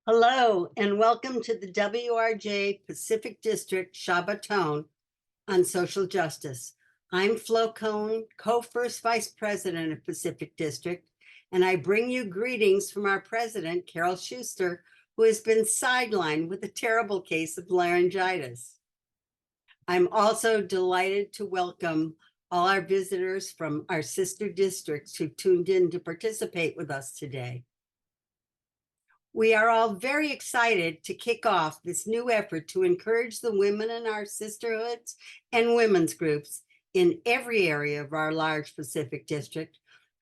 Hello, and welcome to the WRJ Pacific District Shabbaton on social justice. I'm Flo Cohn, co-first vice president of Pacific District, and I bring you greetings from our president, Carol Schuster, who has been sidelined with a terrible case of laryngitis. I'm also delighted to welcome all our visitors from our sister districts who tuned in to participate with us today. We are all very excited to kick off this new effort to encourage the women in our sisterhoods and women's groups in every area of our large Pacific District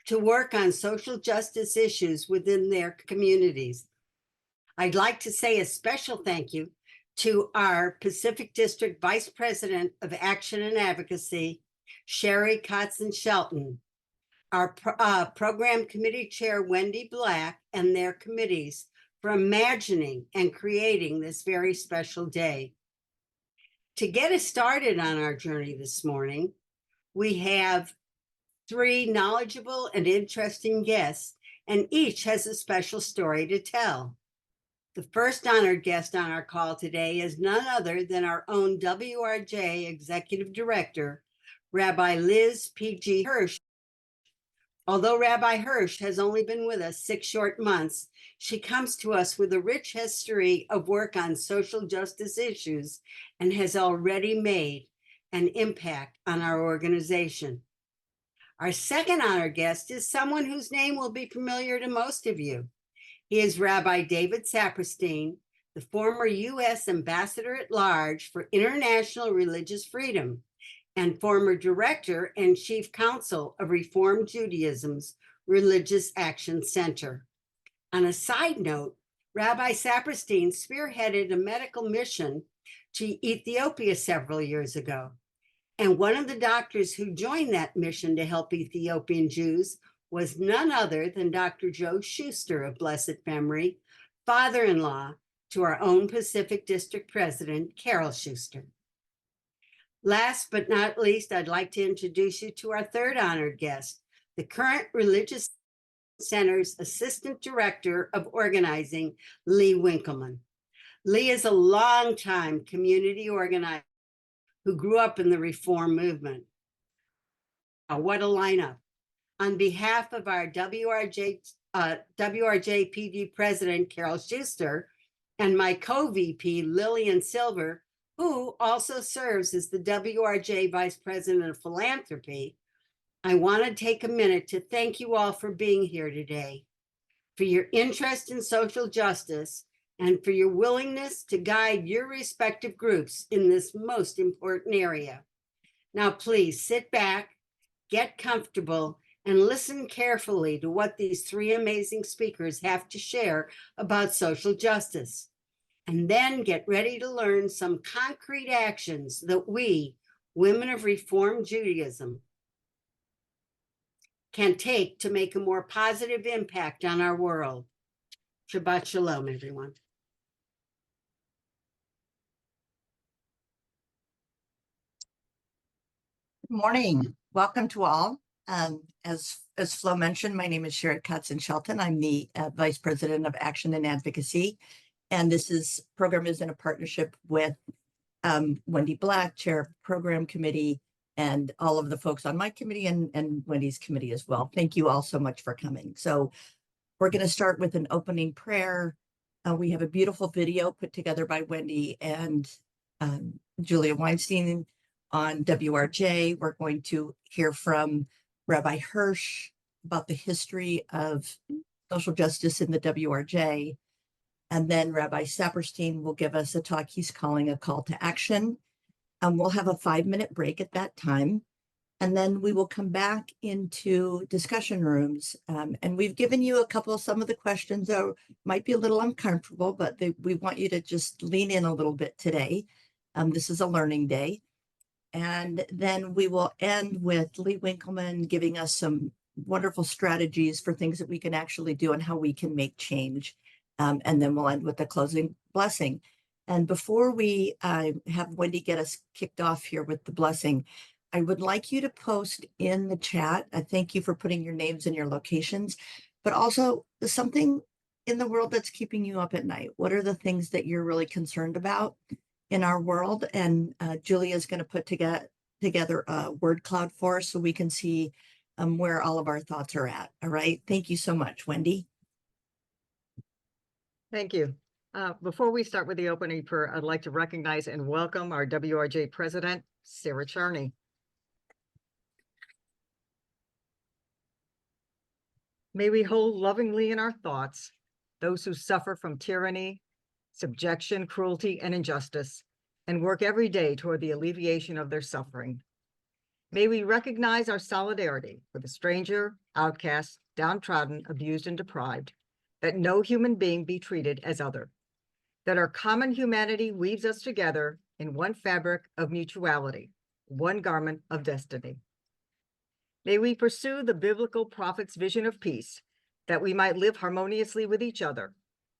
to work on social justice issues within their communities. I'd like to say a special thank you to our Pacific District Vice President of Action and Advocacy, Sherry Kotzen-Shelton, our Program Committee Chair, Wendy Black, and their committees for imagining and creating this very special day. To get us started on our journey this morning, we have three knowledgeable and interesting guests, and each has a special story to tell. The first honored guest on our call today is none other than our own WRJ Executive Director, Rabbi Liz P.G. Hirsch. Although Rabbi Hirsch has only been with us 6 short months, she comes to us with a rich history of work on social justice issues and has already made an impact on our organization. Our second honored guest is someone whose name will be familiar to most of you. He is Rabbi David Saperstein, the former U.S. Ambassador at Large for International Religious Freedom and former director and chief counsel of Reform Judaism's Religious Action Center. On a side note, Rabbi Saperstein spearheaded a medical mission to Ethiopia several years ago. And one of the doctors who joined that mission to help Ethiopian Jews was none other than Dr. Joe Schuster of blessed memory, father-in-law to our own Pacific District President, Carol Schuster. Last but not least, I'd like to introduce you to our third honored guest, the current Religious Center's Assistant Director of Organizing, Lee Winkleman. Lee is a longtime community organizer who grew up in the Reform movement. Now, what a lineup. On behalf of our WRJ PD President, Carol Schuster, and my co-VP, Lillian Silver, who also serves as the WRJ Vice President of Philanthropy, I want to take a minute to thank you all for being here today, for your interest in social justice, and for your willingness to guide your respective groups in this most important area. Now, please sit back, get comfortable, and listen carefully to what these three amazing speakers have to share about social justice. And then get ready to learn some concrete actions that we, women of Reform Judaism, can take to make a more positive impact on our world. Shabbat Shalom, everyone. Good morning. Welcome to all. As Flo mentioned, my name is Sherry Kotzen-Shelton. I'm the Vice President of Action and Advocacy. And this program is in a partnership with Wendy Black, Chair of Program Committee, and all of the folks on my committee and Wendy's committee as well. Thank you all so much for coming. So we're going to start with an opening prayer. We have a beautiful video put together by Wendy and Julia Weinstein on WRJ. We're going to hear from Rabbi Hirsch about the history of social justice in the WRJ. And then Rabbi Saperstein will give us a talk he's calling a call to action. We'll have a 5-minute break at that time. And then we will come back into discussion rooms. And we've given you some of the questions that might be a little uncomfortable, but we want you to just lean in a little bit today. This is a learning day. And then we will end with Lee Winkleman giving us some wonderful strategies for things that we can actually do and how we can make change. And then we'll end with the closing blessing. And before we have Wendy get us kicked off here with the blessing, I would like you to post in the chat. I thank you for putting your names and your locations, but also something in the world that's keeping you up at night? What are the things that you're really concerned about in our world? And Julia is going to put together a word cloud for us so we can see where all of our thoughts are at. All right. Thank you so much, Wendy. Thank you. Before we start with the opening prayer, I'd like to recognize and welcome our WRJ president, Sarah Charney. May we hold lovingly in our thoughts those who suffer from tyranny, subjection, cruelty, and injustice, and work every day toward the alleviation of their suffering. May we recognize our solidarity with the stranger, outcast, downtrodden, abused, and deprived, that no human being be treated as other, that our common humanity weaves us together in one fabric of mutuality, one garment of destiny. May we pursue the biblical prophet's vision of peace, that we might live harmoniously with each other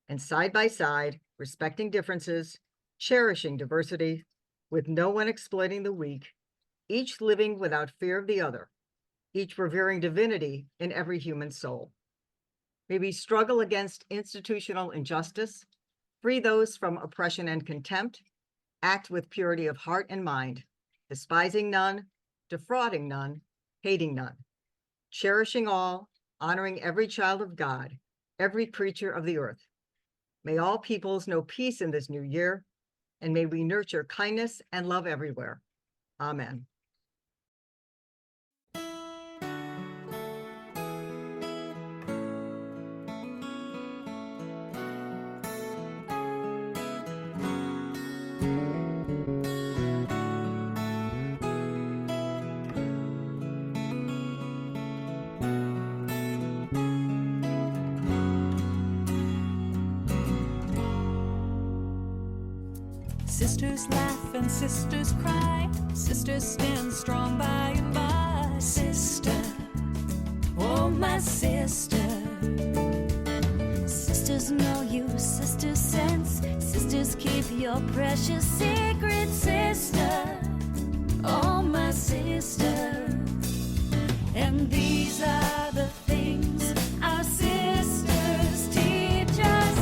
and side by side, respecting differences, cherishing diversity, with no one exploiting the weak, each living without fear of the other, each revering divinity in every human soul. May we struggle against institutional injustice, free those from oppression and contempt, act with purity of heart and mind, despising none, defrauding none, hating none, cherishing all, honoring every child of God, every creature of the earth. May all peoples know peace in this new year, and may we nurture kindness and love everywhere. Amen. Sisters laugh and sisters cry. Sisters stand strong by and by. Sister, oh my sister. Sisters know you, sisters sense. Sisters keep your precious secret. Sister, oh my sister. And these are the things our sisters teach us.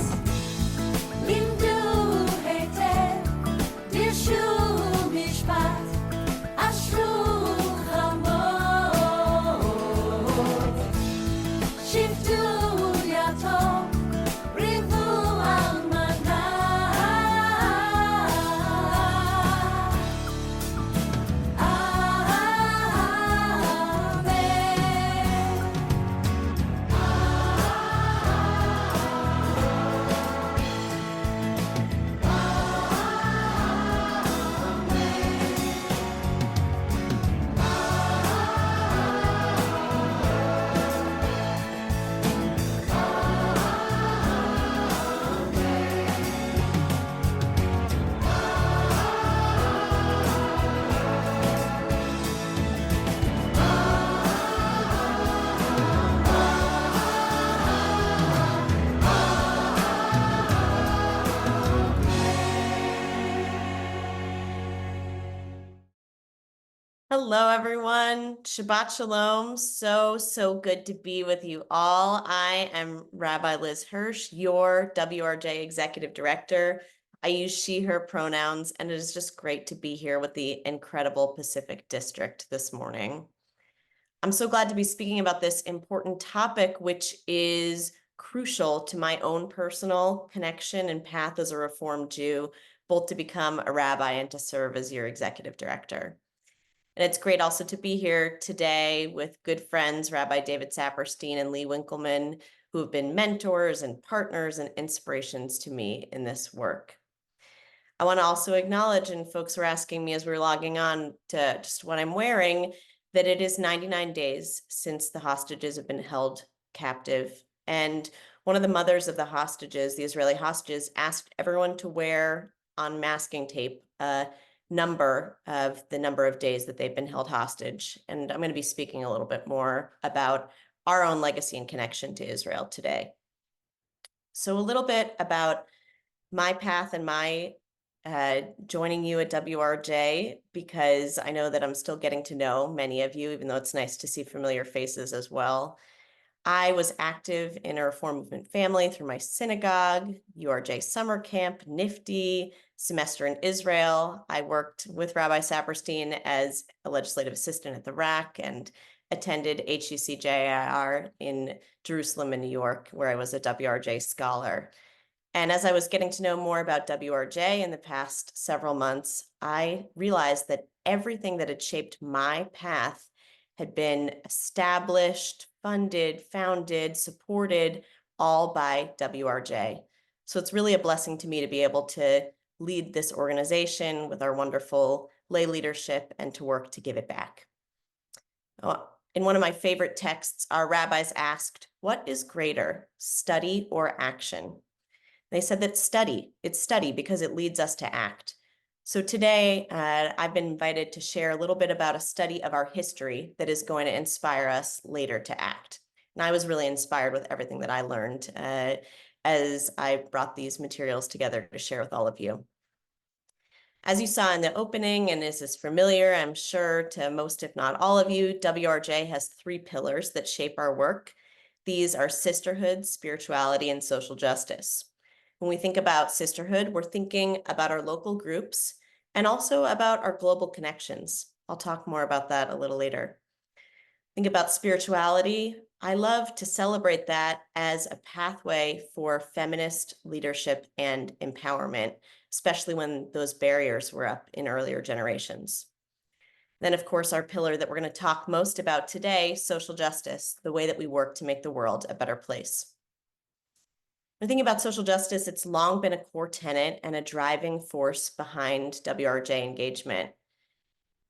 Hello, everyone. Shabbat Shalom. So good to be with you all. I am Rabbi Liz Hirsch, your WRJ Executive Director. I use she, her pronouns, and it is just great to be here with the incredible Pacific District this morning. I'm so glad to be speaking about this important topic, which is crucial to my own personal connection and path as a Reformed Jew, both to become a rabbi and to serve as your Executive Director. And it's great also to be here today with good friends, Rabbi David Saperstein and Lee Winkleman, who have been mentors and partners and inspirations to me in this work. I want to also acknowledge, and folks were asking me as we were logging on to just what I'm wearing, that it is 99 days since the hostages have been held captive. And one of the mothers of the hostages, the Israeli hostages, asked everyone to wear on masking tape the number of days that they've been held hostage. And I'm going to be speaking a little bit more about our own legacy and connection to Israel today. So a little bit about my path and my joining you at WRJ, because I know that I'm still getting to know many of you, even though it's nice to see familiar faces as well. I was active in a Reform Movement family through my synagogue, WRJ summer camp, NIFTY, semester in Israel. I worked with Rabbi Saperstein as a legislative assistant at the RAC and attended HUCJIR in Jerusalem and New York, where I was a WRJ scholar. And as I was getting to know more about WRJ in the past several months, I realized that everything that had shaped my path had been established, funded, founded, supported, all by WRJ. So it's really a blessing to me to be able to lead this organization with our wonderful lay leadership and to work to give it back. In one of my favorite texts, our rabbis asked, "What is greater, study or action?" They said that it's study because it leads us to act. So today, I've been invited to share a little bit about a study of our history that is going to inspire us later to act. And I was really inspired with everything that I learned as I brought these materials together to share with all of you. As you saw in the opening, and is familiar, I'm sure, to most, if not all of you, WRJ has 3 pillars that shape our work. These are sisterhood, spirituality, and social justice. When we think about sisterhood, we're thinking about our local groups and also about our global connections. I'll talk more about that a little later. Think about spirituality. I love to celebrate that as a pathway for feminist leadership and empowerment, especially when those barriers were up in earlier generations. Then, of course, our pillar that we're going to talk most about today, social justice, the way that we work to make the world a better place. When thinking about social justice, it's long been a core tenet and a driving force behind WRJ engagement.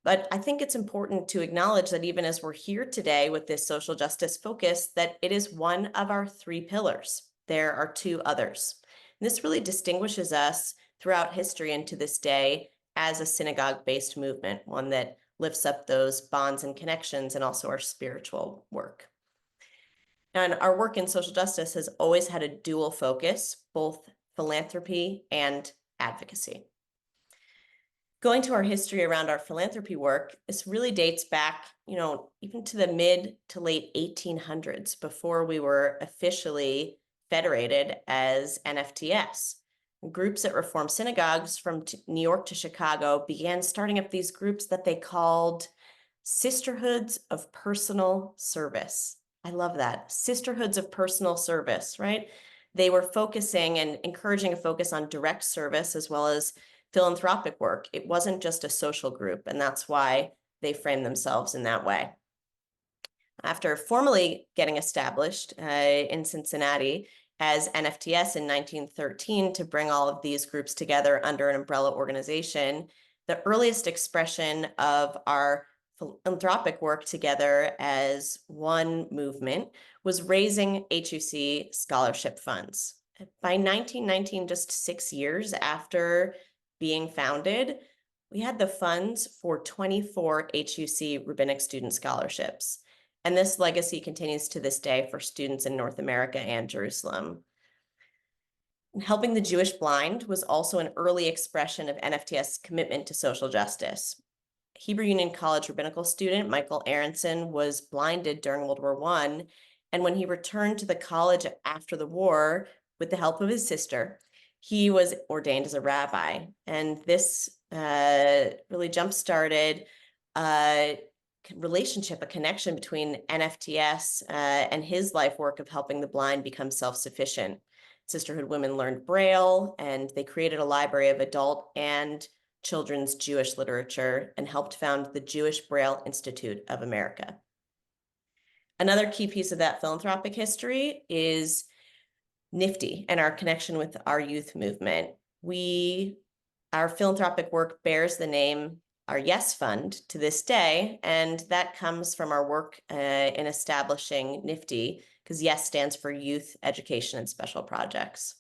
But I think it's important to acknowledge that even as we're here today with this social justice focus, that it is one of our 3 pillars. There are 2 others. And this really distinguishes us throughout history and to this day as a synagogue-based movement, one that lifts up those bonds and connections and also our spiritual work. And our work in social justice has always had a dual focus, both philanthropy and advocacy. Going to our history around our philanthropy work, this really dates back, even to the mid to late 1800s, before we were officially federated as NFTS. Groups that reformed synagogues from New York to Chicago began starting up these groups that they called sisterhoods of personal service. I love that. Sisterhoods of personal service, right? They were focusing and encouraging a focus on direct service as well as philanthropic work. It wasn't just a social group, and that's why they framed themselves in that way. After formally getting established in Cincinnati as NFTS in 1913 to bring all of these groups together under an umbrella organization, the earliest expression of our philanthropic work together as one movement was raising HUC scholarship funds. By 1919, just 6 years after being founded, we had the funds for 24 HUC rabbinic student scholarships. And this legacy continues to this day for students in North America and Jerusalem. And helping the Jewish blind was also an early expression of NFTS commitment to social justice. Hebrew Union College rabbinical student Michael Aronson was blinded during World War I, and when he returned to the college after the war, with the help of his sister, he was ordained as a rabbi. And this really jump-started a relationship, a connection between NFTS and his life work of helping the blind become self-sufficient. Sisterhood women learned Braille, and they created a library of adult and children's Jewish literature and helped found the Jewish Braille Institute of America. Another key piece of that philanthropic history is NIFTY and our connection with our youth movement. Our philanthropic work bears the name our Yes Fund to this day, and that comes from our work in establishing NIFTY, because Yes stands for Youth, Education, and Special Projects.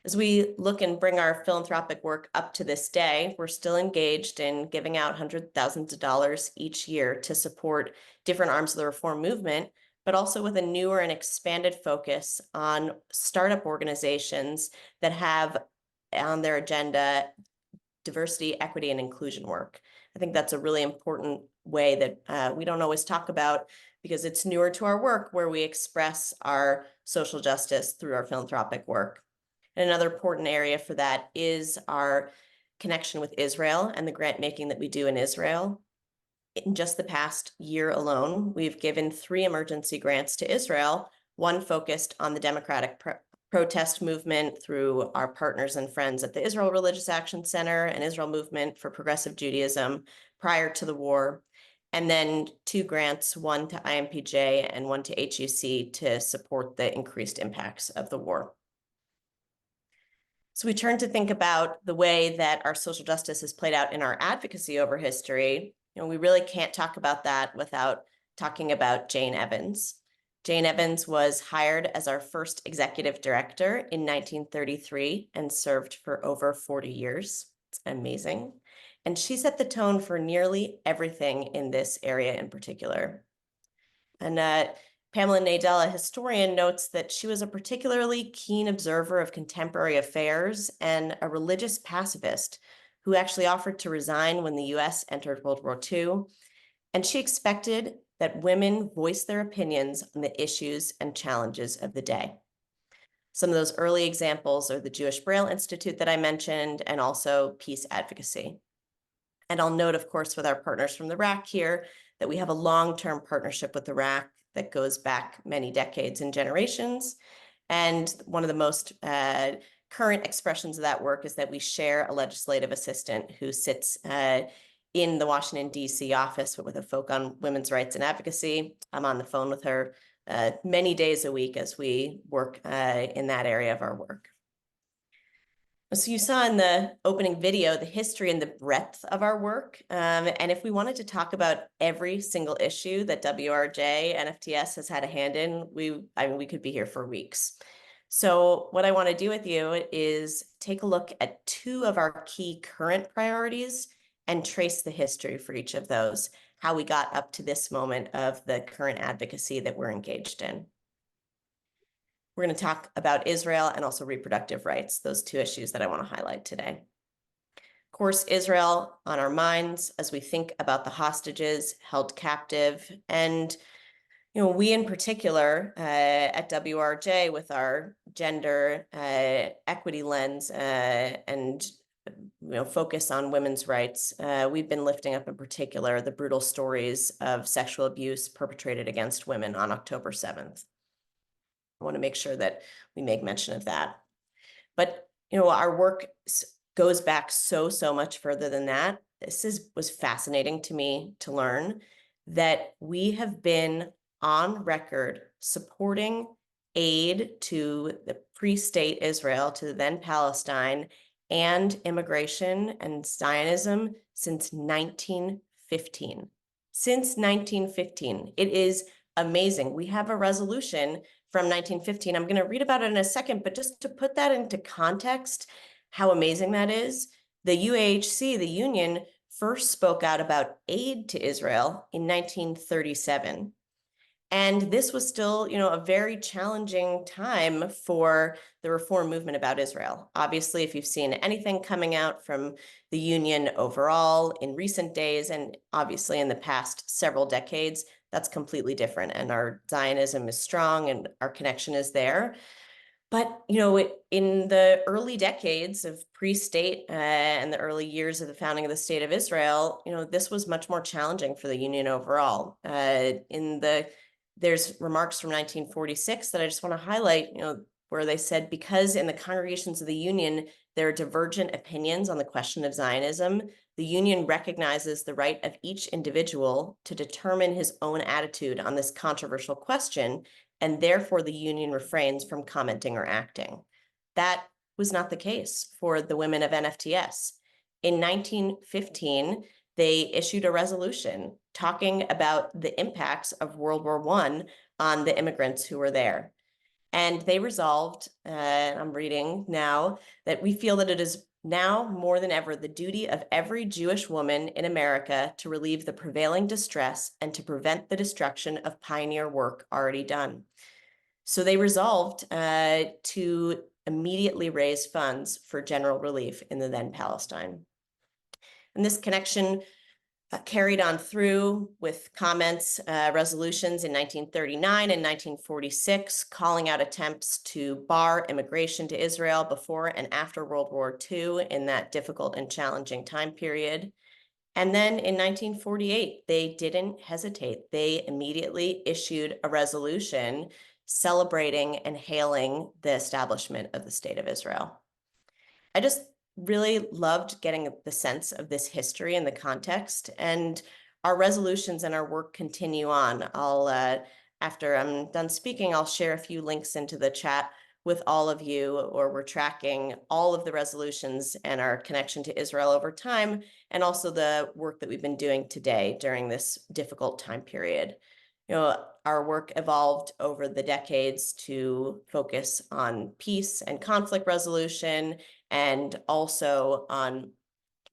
As we look and bring our philanthropic work up to this day, we're still engaged in giving out hundreds of thousands of dollars each year to support different arms of the reform movement, but also with a newer and expanded focus on startup organizations that have on their agenda diversity, equity, and inclusion work. I think that's a really important way that we don't always talk about because it's newer to our work where we express our social justice through our philanthropic work. And another important area for that is our connection with Israel and the grant making that we do in Israel. In just the past year alone, we've given 3 emergency grants to Israel, one focused on the democratic protest movement through our partners and friends at the Israel Religious Action Center and Israel Movement for Progressive Judaism prior to the war, and then 2 grants, one to IMPJ and one to HUC to support the increased impacts of the war. So we turn to think about the way that our social justice has played out in our advocacy over history. We really can't talk about that without talking about Jane Evans. Jane Evans was hired as our first executive director in 1933 and served for over 40 years. It's amazing. And she set the tone for nearly everything in this area in particular. And Pamela Nadell, a historian, notes that she was a particularly keen observer of contemporary affairs and a religious pacifist who actually offered to resign when the US entered World War II. And she expected that women voice their opinions on the issues and challenges of the day. Some of those early examples are the Jewish Braille Institute that I mentioned, and also peace advocacy. And I'll note, of course, with our partners from the RAC here, that we have a long-term partnership with the RAC that goes back many decades and generations. And one of the most current expressions of that work is that we share a legislative assistant who sits in the Washington, D.C. office with a focus on women's rights and advocacy. I'm on the phone with her many days a week as we work in that area of our work. So you saw in the opening video the history and the breadth of our work. And if we wanted to talk about every single issue that WRJ and FTS has had a hand in, we could be here for weeks. So what I want to do with you is take a look at 2 of our key current priorities and trace the history for each of those, how we got up to this moment of the current advocacy that we're engaged in. We're going to talk about Israel and also reproductive rights, those 2 issues that I want to highlight today. Of course, Israel on our minds as we think about the hostages held captive. And, we in particular at WRJ with our gender equity lens and focus on women's rights, we've been lifting up in particular the brutal stories of sexual abuse perpetrated against women on October 7th. I want to make sure that we make mention of that. But, our work goes back so much further than that. This was fascinating to me to learn that we have been on record supporting aid to the pre-state Israel, to the then Palestine, and immigration and Zionism since 1915. Since 1915. It is amazing. We have a resolution from 1915. I'm going to read about it in a second, but just to put that into context, how amazing that is, the UAHC, the union, first spoke out about aid to Israel in 1937. And this was still, a very challenging time for the reform movement about Israel. Obviously, if you've seen anything coming out from the union overall in recent days, and obviously in the past several decades, that's completely different. And our Zionism is strong and our connection is there. But, in the early decades of pre-state and the early years of the founding of the state of Israel, this was much more challenging for the union overall. There's remarks from 1946 that I just want to highlight, where they said, because in the congregations of the union, there are divergent opinions on the question of Zionism, the union recognizes the right of each individual to determine his own attitude on this controversial question, and therefore the union refrains from commenting or acting. That was not the case for the women of NFTS. In 1915, they issued a resolution talking about the impacts of World War I on the immigrants who were there. And they resolved, I'm reading now, that we feel that it is now more than ever the duty of every Jewish woman in America to relieve the prevailing distress and to prevent the destruction of pioneer work already done. So they resolved to immediately raise funds for general relief in the then Palestine. And this connection carried on through with comments, resolutions in 1939 and 1946, calling out attempts to bar immigration to Israel before and after World War II in that difficult and challenging time period. And then in 1948, they didn't hesitate. They immediately issued a resolution celebrating and hailing the establishment of the State of Israel. I just really loved getting the sense of this history and the context, and our resolutions and our work continue on. After I'm done speaking, I'll share a few links into the chat with all of you, or we're tracking all of the resolutions and our connection to Israel over time, and also the work that we've been doing today during this difficult time period. Our work evolved over the decades to focus on peace and conflict resolution, and also on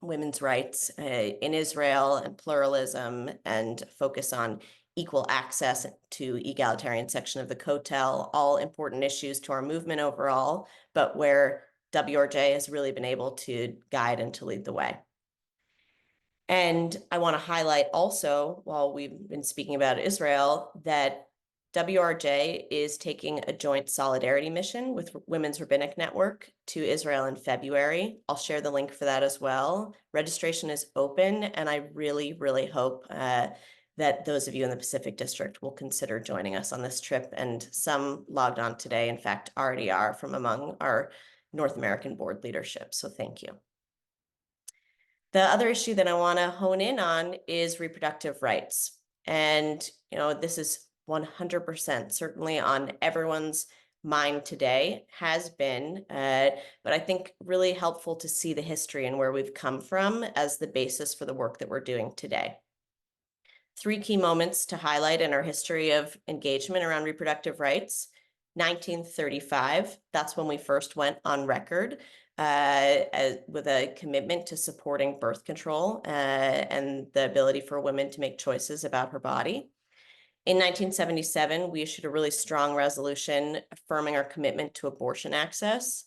women's rights in Israel and pluralism, and focus on equal access to egalitarian section of the Kotel, all important issues to our movement overall, but where WRJ has really been able to guide and to lead the way. And I want to highlight also, while we've been speaking about Israel, that WRJ is taking a joint solidarity mission with Women's Rabbinic Network to Israel in February. I'll share the link for that as well. Registration is open, and I really, really hope that those of you in the Pacific District will consider joining us on this trip. And some logged on today, in fact, already are from among our North American board leadership. So thank you. The other issue that I want to hone in on is reproductive rights. And, this is 100% certainly on everyone's mind today, has been, but I think really helpful to see the history and where we've come from as the basis for the work that we're doing today. 3 key moments to highlight in our history of engagement around reproductive rights. 1935, that's when we first went on record with a commitment to supporting birth control and the ability for women to make choices about her body. In 1977, we issued a really strong resolution affirming our commitment to abortion access.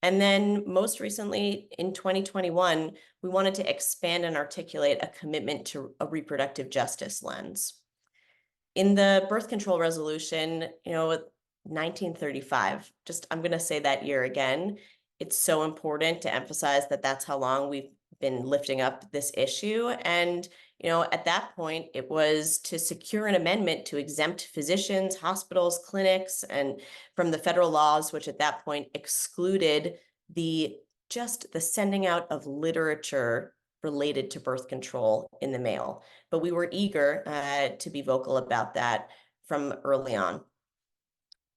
And then most recently, in 2021, we wanted to expand and articulate a commitment to a reproductive justice lens. In the birth control resolution, 1935, I'm going to say that year again. It's so important to emphasize that that's how long we've been lifting up this issue. And, at that point, it was to secure an amendment to exempt physicians, hospitals, clinics, and from the federal laws, which at that point excluded the sending out of literature related to birth control in the mail. But we were eager to be vocal about that from early on.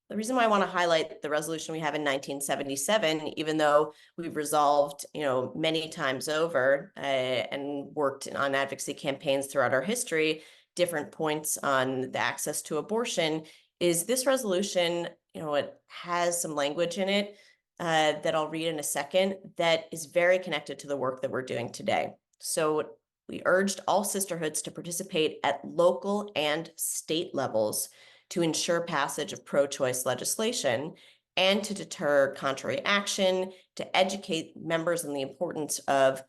The reason why I want to highlight the resolution we have in 1977, even though we've resolved, many times over and worked on advocacy campaigns throughout our history, different points on the access to abortion, is this resolution, it has some language in it that I'll read in a second that is very connected to the work that we're doing today. So we urged all sisterhoods to participate at local and state levels to ensure passage of pro-choice legislation and to deter contrary action, to educate members on the importance of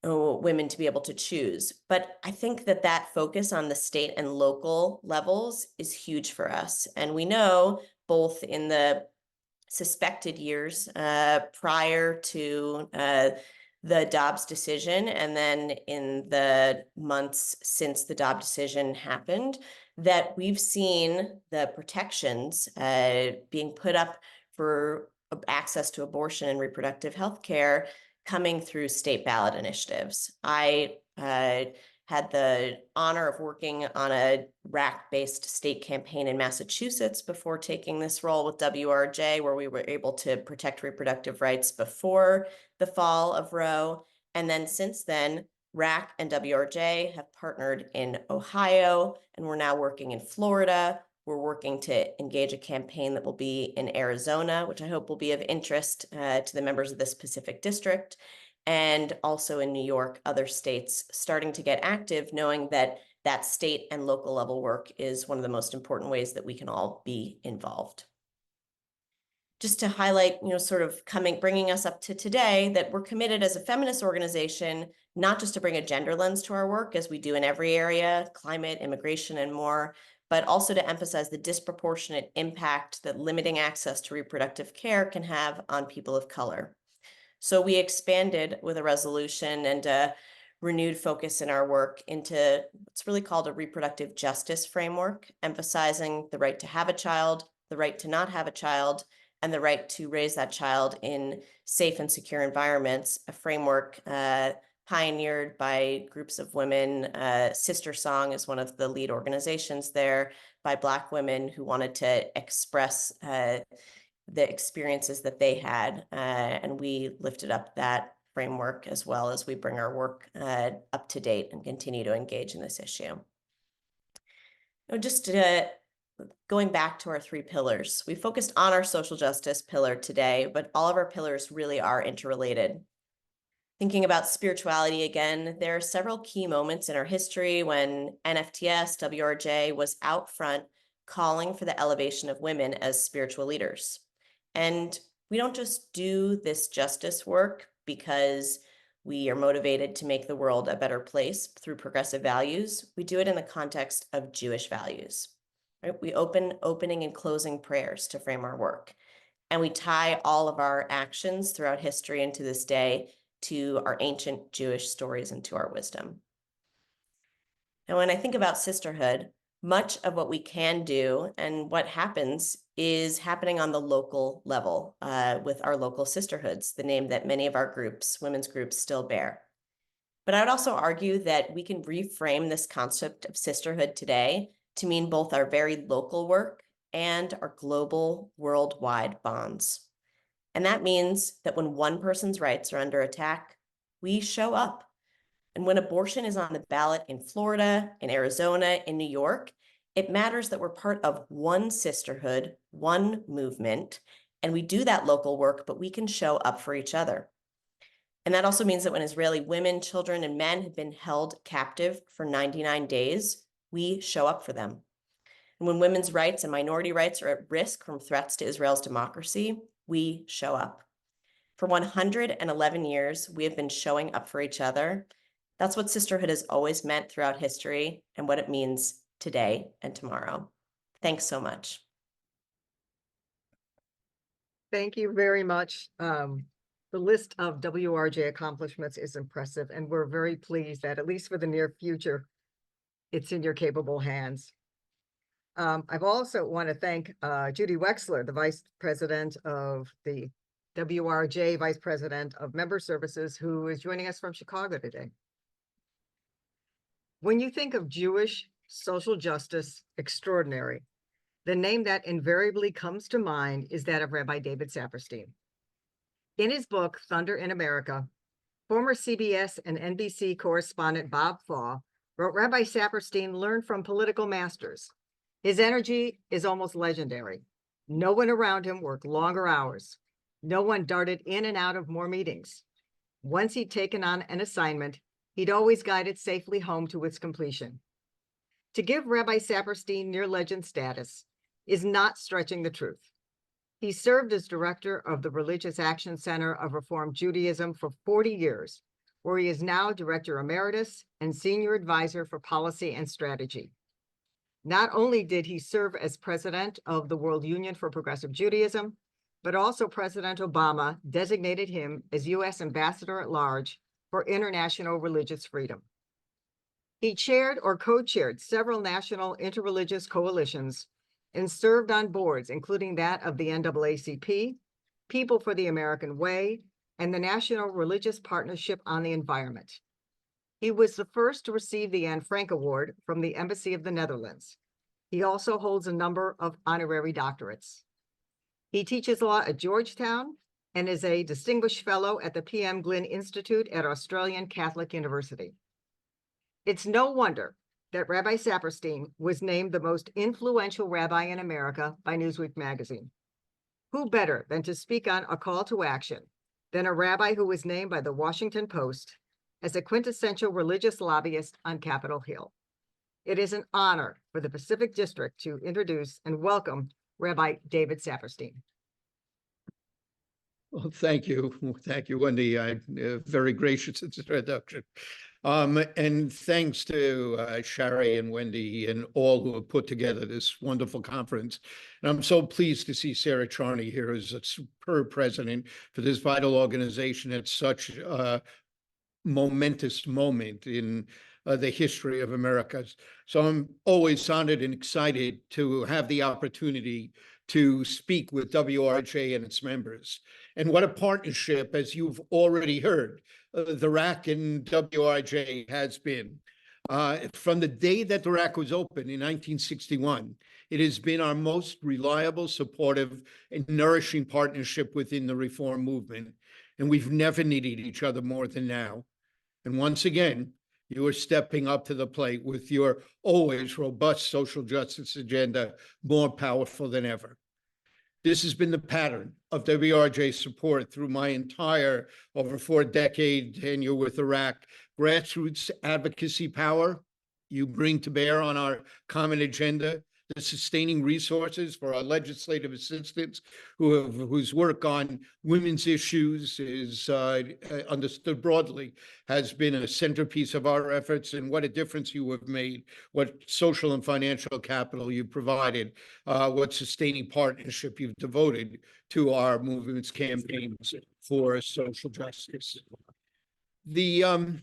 women to be able to choose. But I think that focus on the state and local levels is huge for us. And we know both in the suspected years prior to the Dobbs decision, and then in the months since the Dobbs decision happened, that we've seen the protections being put up for access to abortion and reproductive health care coming through state ballot initiatives. I had the honor of working on a RAC-based state campaign in Massachusetts before taking this role with WRJ, where we were able to protect reproductive rights before the fall of Roe. And then since then, RAC and WRJ have partnered in Ohio, and we're now working in Florida. We're working to engage a campaign that will be in Arizona, which I hope will be of interest to the members of this Pacific District, and also in New York, other states starting to get active, knowing that that state and local level work is one of the most important ways that we can all be involved. just to highlight, sort of bringing us up to today, that we're committed as a feminist organization, not just to bring a gender lens to our work, as we do in every area, climate, immigration, and more, but also to emphasize the disproportionate impact that limiting access to reproductive care can have on people of color. So we expanded with a resolution and a renewed focus in our work into what's really called a reproductive justice framework, emphasizing the right to have a child, the right to not have a child, and the right to raise that child in safe and secure environments, a framework pioneered by groups of women. Sister Song is one of the lead organizations there, by Black women who wanted to express the experiences that they had. And we lifted up that framework as well as we bring our work up to date and continue to engage in this issue. Just going back to our 3 pillars, we focused on our social justice pillar today, but all of our pillars really are interrelated. Thinking about spirituality again, there are several key moments in our history when NFTS, WRJ was out front calling for the elevation of women as spiritual leaders. And we don't just do this justice work because we are motivated to make the world a better place through progressive values. We do it in the context of Jewish values. Right? We opening and closing prayers to frame our work. And we tie all of our actions throughout history and to this day to our ancient Jewish stories and to our wisdom. And when I think about sisterhood, much of what we can do and what happens is happening on the local level with our local sisterhoods, the name that many of our groups, women's groups, still bear. But I would also argue that we can reframe this concept of sisterhood today to mean both our very local work and our global, worldwide bonds. And that means that when one person's rights are under attack, we show up. And when abortion is on the ballot in Florida, in Arizona, in New York, it matters that we're part of one sisterhood, one movement, and we do that local work, but we can show up for each other. And that also means that when Israeli women, children, and men have been held captive for 99 days, we show up for them. And when women's rights and minority rights are at risk from threats to Israel's democracy, we show up. For 111 years, we have been showing up for each other. That's what sisterhood has always meant throughout history and what it means today and tomorrow. Thanks so much. Thank you very much. The list of WRJ accomplishments is impressive, and we're very pleased that, at least for the near future, it's in your capable hands. I've also want to thank Judy Wexler, the Vice President of the WRJ, Vice President of Member Services, who is joining us from Chicago today. When you think of Jewish social justice extraordinary, the name that invariably comes to mind is that of Rabbi David Saperstein. In his book, Thunder in America, former CBS and NBC correspondent Bob Faw wrote Rabbi Saperstein learned from political masters. His energy is almost legendary. No one around him worked longer hours. No one darted in and out of more meetings. Once he'd taken on an assignment, he'd always guide it safely home to its completion. To give Rabbi Saperstein near legend status is not stretching the truth. He served as director of the Religious Action Center of Reform Judaism for 40 years, where he is now director emeritus and senior advisor for policy and strategy. Not only did he serve as president of the World Union for Progressive Judaism, but also President Obama designated him as U.S. Ambassador at Large for International Religious Freedom. He chaired or co-chaired several national interreligious coalitions and served on boards, including that of the NAACP, People for the American Way, and the National Religious Partnership on the Environment. He was the first to receive the Anne Frank Award from the Embassy of the Netherlands. He also holds a number of honorary doctorates. He teaches law at Georgetown and is a distinguished fellow at the P.M. Glynn Institute at Australian Catholic University. It's no wonder that Rabbi Saperstein was named the most influential rabbi in America by Newsweek magazine. Who better than to speak on a call to action than a rabbi who was named by the Washington Post as a quintessential religious lobbyist on Capitol Hill? It is an honor for the Pacific District to introduce and welcome Rabbi David Saperstein. Well, thank you. Thank you, Wendy. Very gracious introduction. And thanks to Shari and Wendy and all who have put together this wonderful conference. And I'm so pleased to see Sarah Charney here as a superb president for this vital organization at such a momentous moment in the history of America. So I'm always honored and excited to have the opportunity to speak with WRJ and its members. And what a partnership, as you've already heard, the RAC and WRJ has been. From the day that the RAC was opened in 1961, it has been our most reliable, supportive, and nourishing partnership within the reform movement. And we've never needed each other more than now. And once again, you are stepping up to the plate with your always robust social justice agenda, more powerful than ever. This has been the pattern of WRJ support through my entire over 4-decade tenure with Iraq. Grassroots advocacy power you bring to bear on our common agenda, the sustaining resources for our legislative assistants whose work on women's issues is understood broadly, has been a centerpiece of our efforts, and what a difference you have made, what social and financial capital you provided, what sustaining partnership you've devoted to our movement's campaigns for social justice. This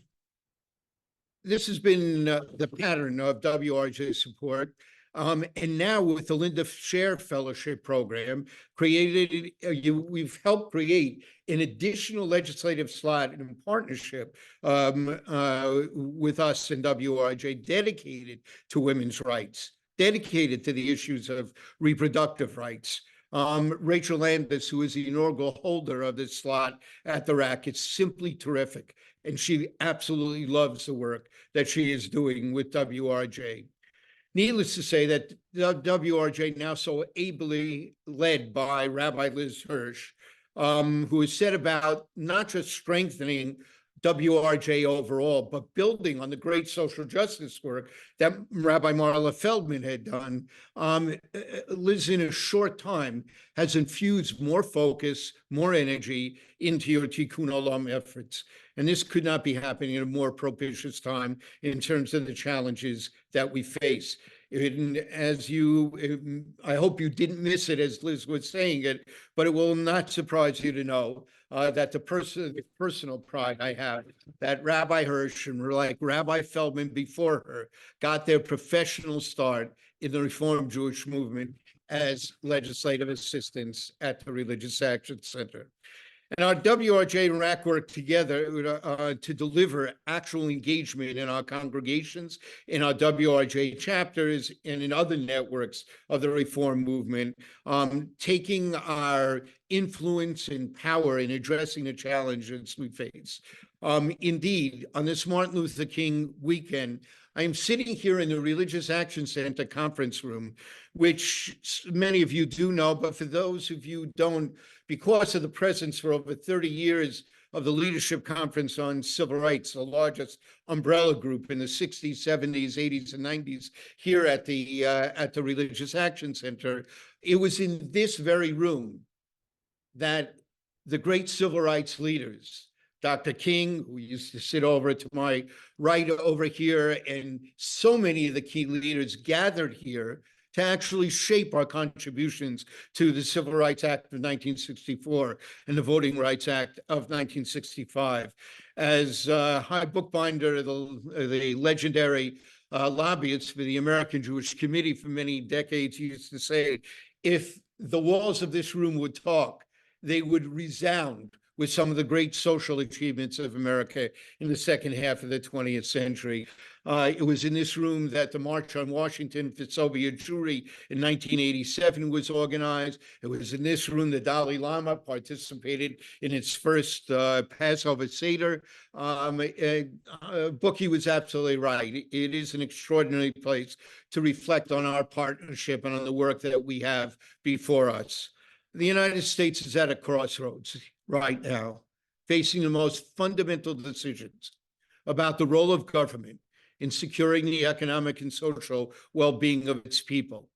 has been the pattern of WRJ support. And now with the Linda Scher Fellowship Program, we've helped create an additional legislative slot in partnership with us and WRJ dedicated to women's rights, dedicated to the issues of reproductive rights. Rachel Landis, who is the inaugural holder of this slot at the RAC, it's simply terrific. And she absolutely loves the work that she is doing with WRJ. Needless to say that the WRJ, now so ably led by Rabbi Liz Hirsch, who has set about not just strengthening WRJ overall, but building on the great social justice work that Rabbi Marla Feldman had done. Liz, in a short time, has infused more focus, more energy into your Tikkun Olam efforts. And this could not be happening at a more propitious time in terms of the challenges that we face. I hope you didn't miss it as Liz was saying it, but it will not surprise you to know that the personal pride I have that Rabbi Hirsch and like Rabbi Feldman before her got their professional start in the Reform Jewish movement as legislative assistants at the Religious Action Center. And our WRJ and RAC work together to deliver actual engagement in our congregations, in our WRJ chapters, and in other networks of the reform movement, taking our influence and power in addressing the challenges we face. Indeed, on this Martin Luther King weekend, I am sitting here in the Religious Action Center conference room, which many of you do know, but for those of you who don't, because of the presence for over 30 years of the Leadership Conference on Civil Rights, the largest umbrella group in the 60s, 70s, 80s, and 90s here at the Religious Action Center, it was in this very room that the great civil rights leaders, Dr. King, who used to sit over to my right over here, and so many of the key leaders gathered here to actually shape our contributions to the Civil Rights Act of 1964 and the Voting Rights Act of 1965. As high bookbinder of the legendary lobbyist for the American Jewish Committee for many decades used to say, if the walls of this room would talk, they would resound with some of the great social achievements of America in the second half of the 20th century. It was in this room that the March on Washington for Soviet Jewry in 1987 was organized. It was in this room the Dalai Lama participated in its first Passover Seder. Bookie was absolutely right. It is an extraordinary place to reflect on our partnership and on the work that we have before us. The United States is at a crossroads right now, facing the most fundamental decisions about the role of government in securing the economic and social well-being of its people,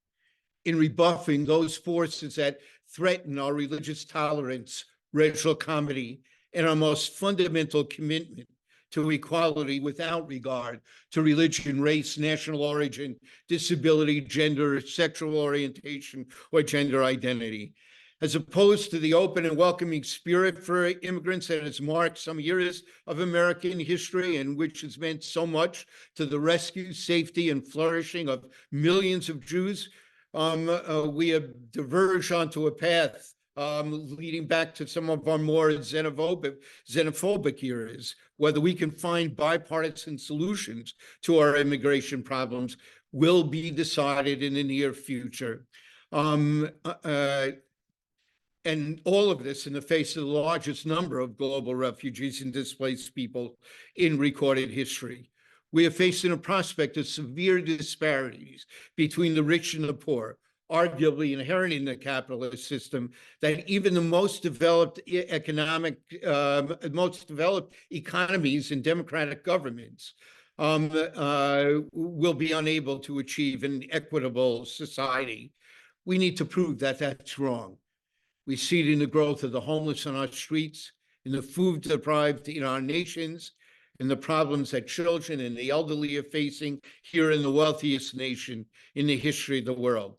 in rebuffing those forces that threaten our religious tolerance, racial comedy, and our most fundamental commitment to equality without regard to religion, race, national origin, disability, gender, sexual orientation, or gender identity. As opposed to the open and welcoming spirit for immigrants that has marked some years of American history and which has meant so much to the rescue, safety, and flourishing of millions of Jews, we have diverged onto a path leading back to some of our more xenophobic eras. Whether we can find bipartisan solutions to our immigration problems will be decided in the near future. And all of this in the face of the largest number of global refugees and displaced people in recorded history. We are facing a prospect of severe disparities between the rich and the poor, arguably inherent in the capitalist system, that even the most developed most developed economies and democratic governments will be unable to achieve an equitable society. We need to prove that that's wrong. We see it in the growth of the homeless on our streets, in the food deprived in our nations, in the problems that children and the elderly are facing here in the wealthiest nation in the history of the world.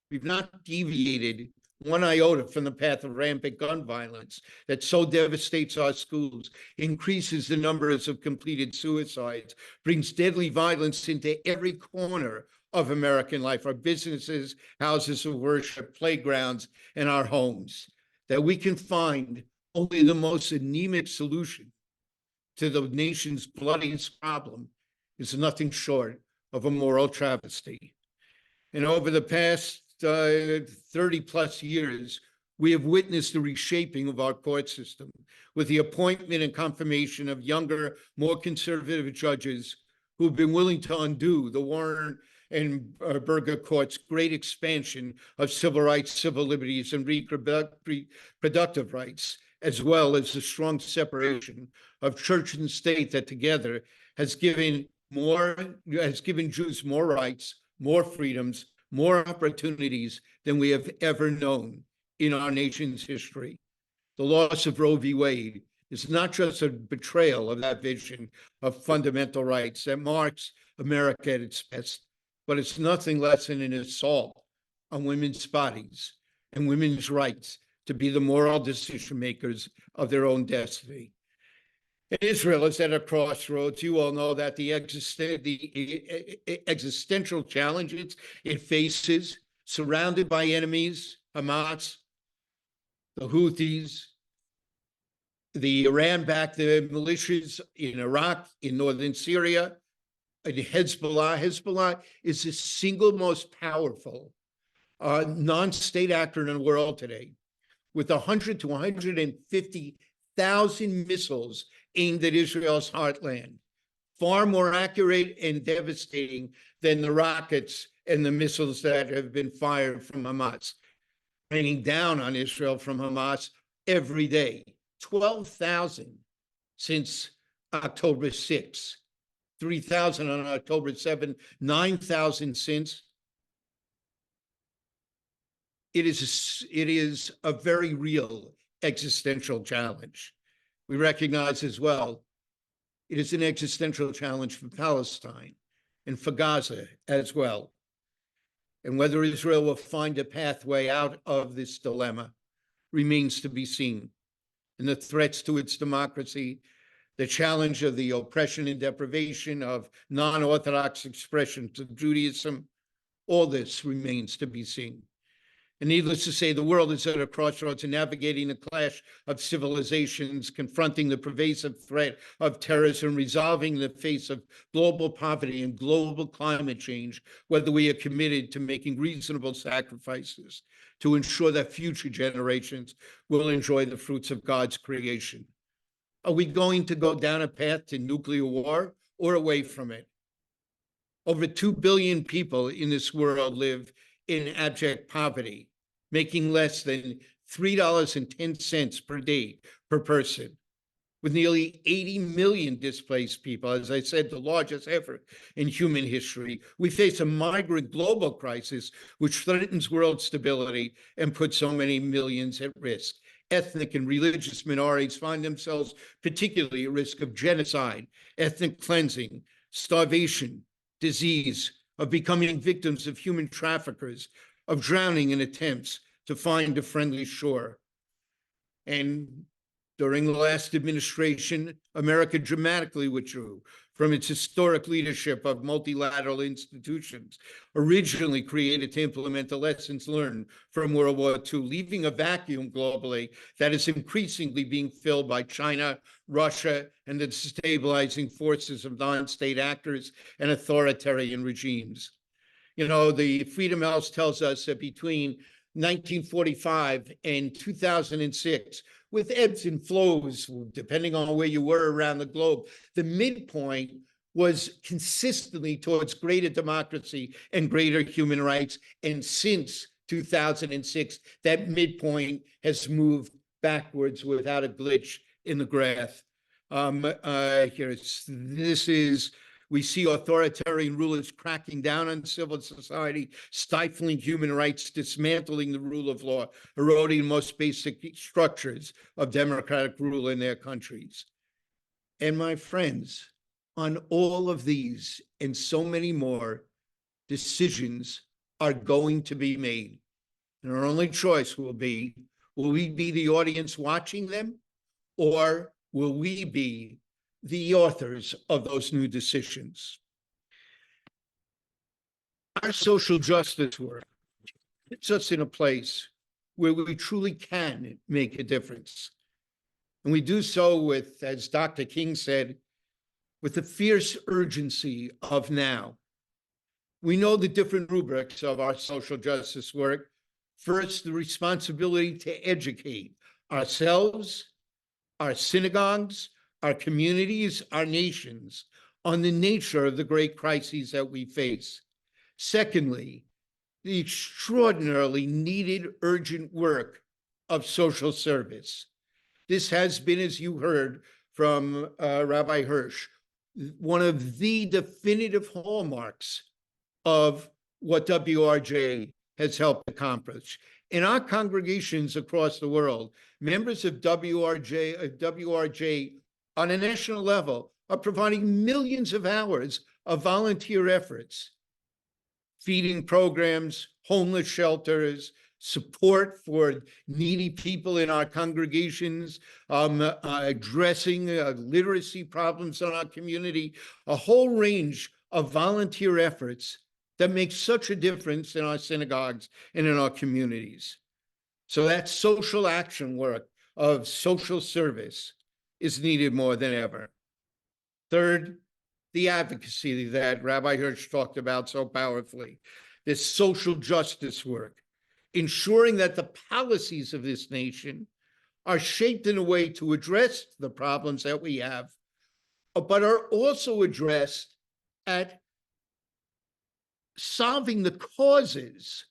We've not deviated one iota from the path of rampant gun violence that so devastates our schools, increases the numbers of completed suicides, brings deadly violence into every corner of American life, our businesses, houses of worship, playgrounds, and our homes. That we can find only the most anemic solution to the nation's bloodiest problem is nothing short of a moral travesty. And over the past 30 plus years, we have witnessed the reshaping of our court system with the appointment and confirmation of younger, more conservative judges who've been willing to undo the Warren and Burger Court's great expansion of civil rights, civil liberties, and reproductive rights, as well as the strong separation of church and state that together has given Jews more rights, more freedoms, more opportunities than we have ever known in our nation's history. The loss of Roe v. Wade is not just a betrayal of that vision of fundamental rights that marks America at its best, but it's nothing less than an assault on women's bodies and women's rights to be the moral decision makers of their own destiny. And Israel is at a crossroads. You all know that the existential challenges it faces, surrounded by enemies, Hamas, the Houthis, the Iran-backed militias in Iraq, in northern Syria, and Hezbollah. Hezbollah is the single most powerful non-state actor in the world today, with 100 to 150,000 missiles aimed at Israel's heartland, far more accurate and devastating than the rockets and the missiles that have been fired from Hamas, raining down on Israel from Hamas every day. 12,000 since October 6, 3,000 on October 7, 9,000 since. It is a very real existential challenge. We recognize as well, it is an existential challenge for Palestine and for Gaza as well. And whether Israel will find a pathway out of this dilemma remains to be seen. And the threats to its democracy, the challenge of the oppression and deprivation of non-Orthodox expressions of Judaism, all this remains to be seen. And needless to say, the world is at a crossroads in navigating the clash of civilizations, confronting the pervasive threat of terrorism, resolving the face of global poverty and global climate change, whether we are committed to making reasonable sacrifices to ensure that future generations will enjoy the fruits of God's creation. Are we going to go down a path to nuclear war or away from it? Over 2 billion people in this world live in abject poverty, making less than $3.10 per day per person. with nearly 80 million displaced people, as I said, the largest ever in human history. We face a migrant global crisis, which threatens world stability and puts so many millions at risk. Ethnic and religious minorities find themselves particularly at risk of genocide, ethnic cleansing, starvation, disease, of becoming victims of human traffickers, of drowning in attempts to find a friendly shore. And during the last administration, America dramatically withdrew from its historic leadership of multilateral institutions, originally created to implement the lessons learned from World War II, leaving a vacuum globally that is increasingly being filled by China, Russia, and the destabilizing forces of non-state actors and authoritarian regimes. You know, the Freedom House tells us that between 1945 and 2006, with ebbs and flows, depending on where you were around the globe, the midpoint was consistently towards greater democracy and greater human rights. And since 2006, that midpoint has moved backwards without a glitch in the graph. We see authoritarian rulers cracking down on civil society, stifling human rights, dismantling the rule of law, eroding most basic structures of democratic rule in their countries. And my friends, on all of these and so many more, decisions are going to be made. And our only choice will we be the audience watching them, or will we be the authors of those new decisions? Our social justice work puts us in a place where we truly can make a difference. And we do so with, as Dr. King said, with the fierce urgency of now. We know the different rubrics of our social justice work. First, the responsibility to educate ourselves, our synagogues, our communities, our nations, on the nature of the great crises that we face. Secondly, the extraordinarily needed urgent work of social service. This has been, as you heard from Rabbi Hirsch, one of the definitive hallmarks of what WRJ has helped accomplish. In our congregations across the world, members of WRJ on a national level are providing millions of hours of volunteer efforts, feeding programs, homeless shelters, support for needy people in our congregations, addressing literacy problems in our community, a whole range of volunteer efforts that make such a difference in our synagogues and in our communities. So that social action work of social service is needed more than ever. Third, the advocacy that Rabbi Hirsch talked about so powerfully, this social justice work, ensuring that the policies of this nation are shaped in a way to address the problems that we have, but are also addressed at solving the causes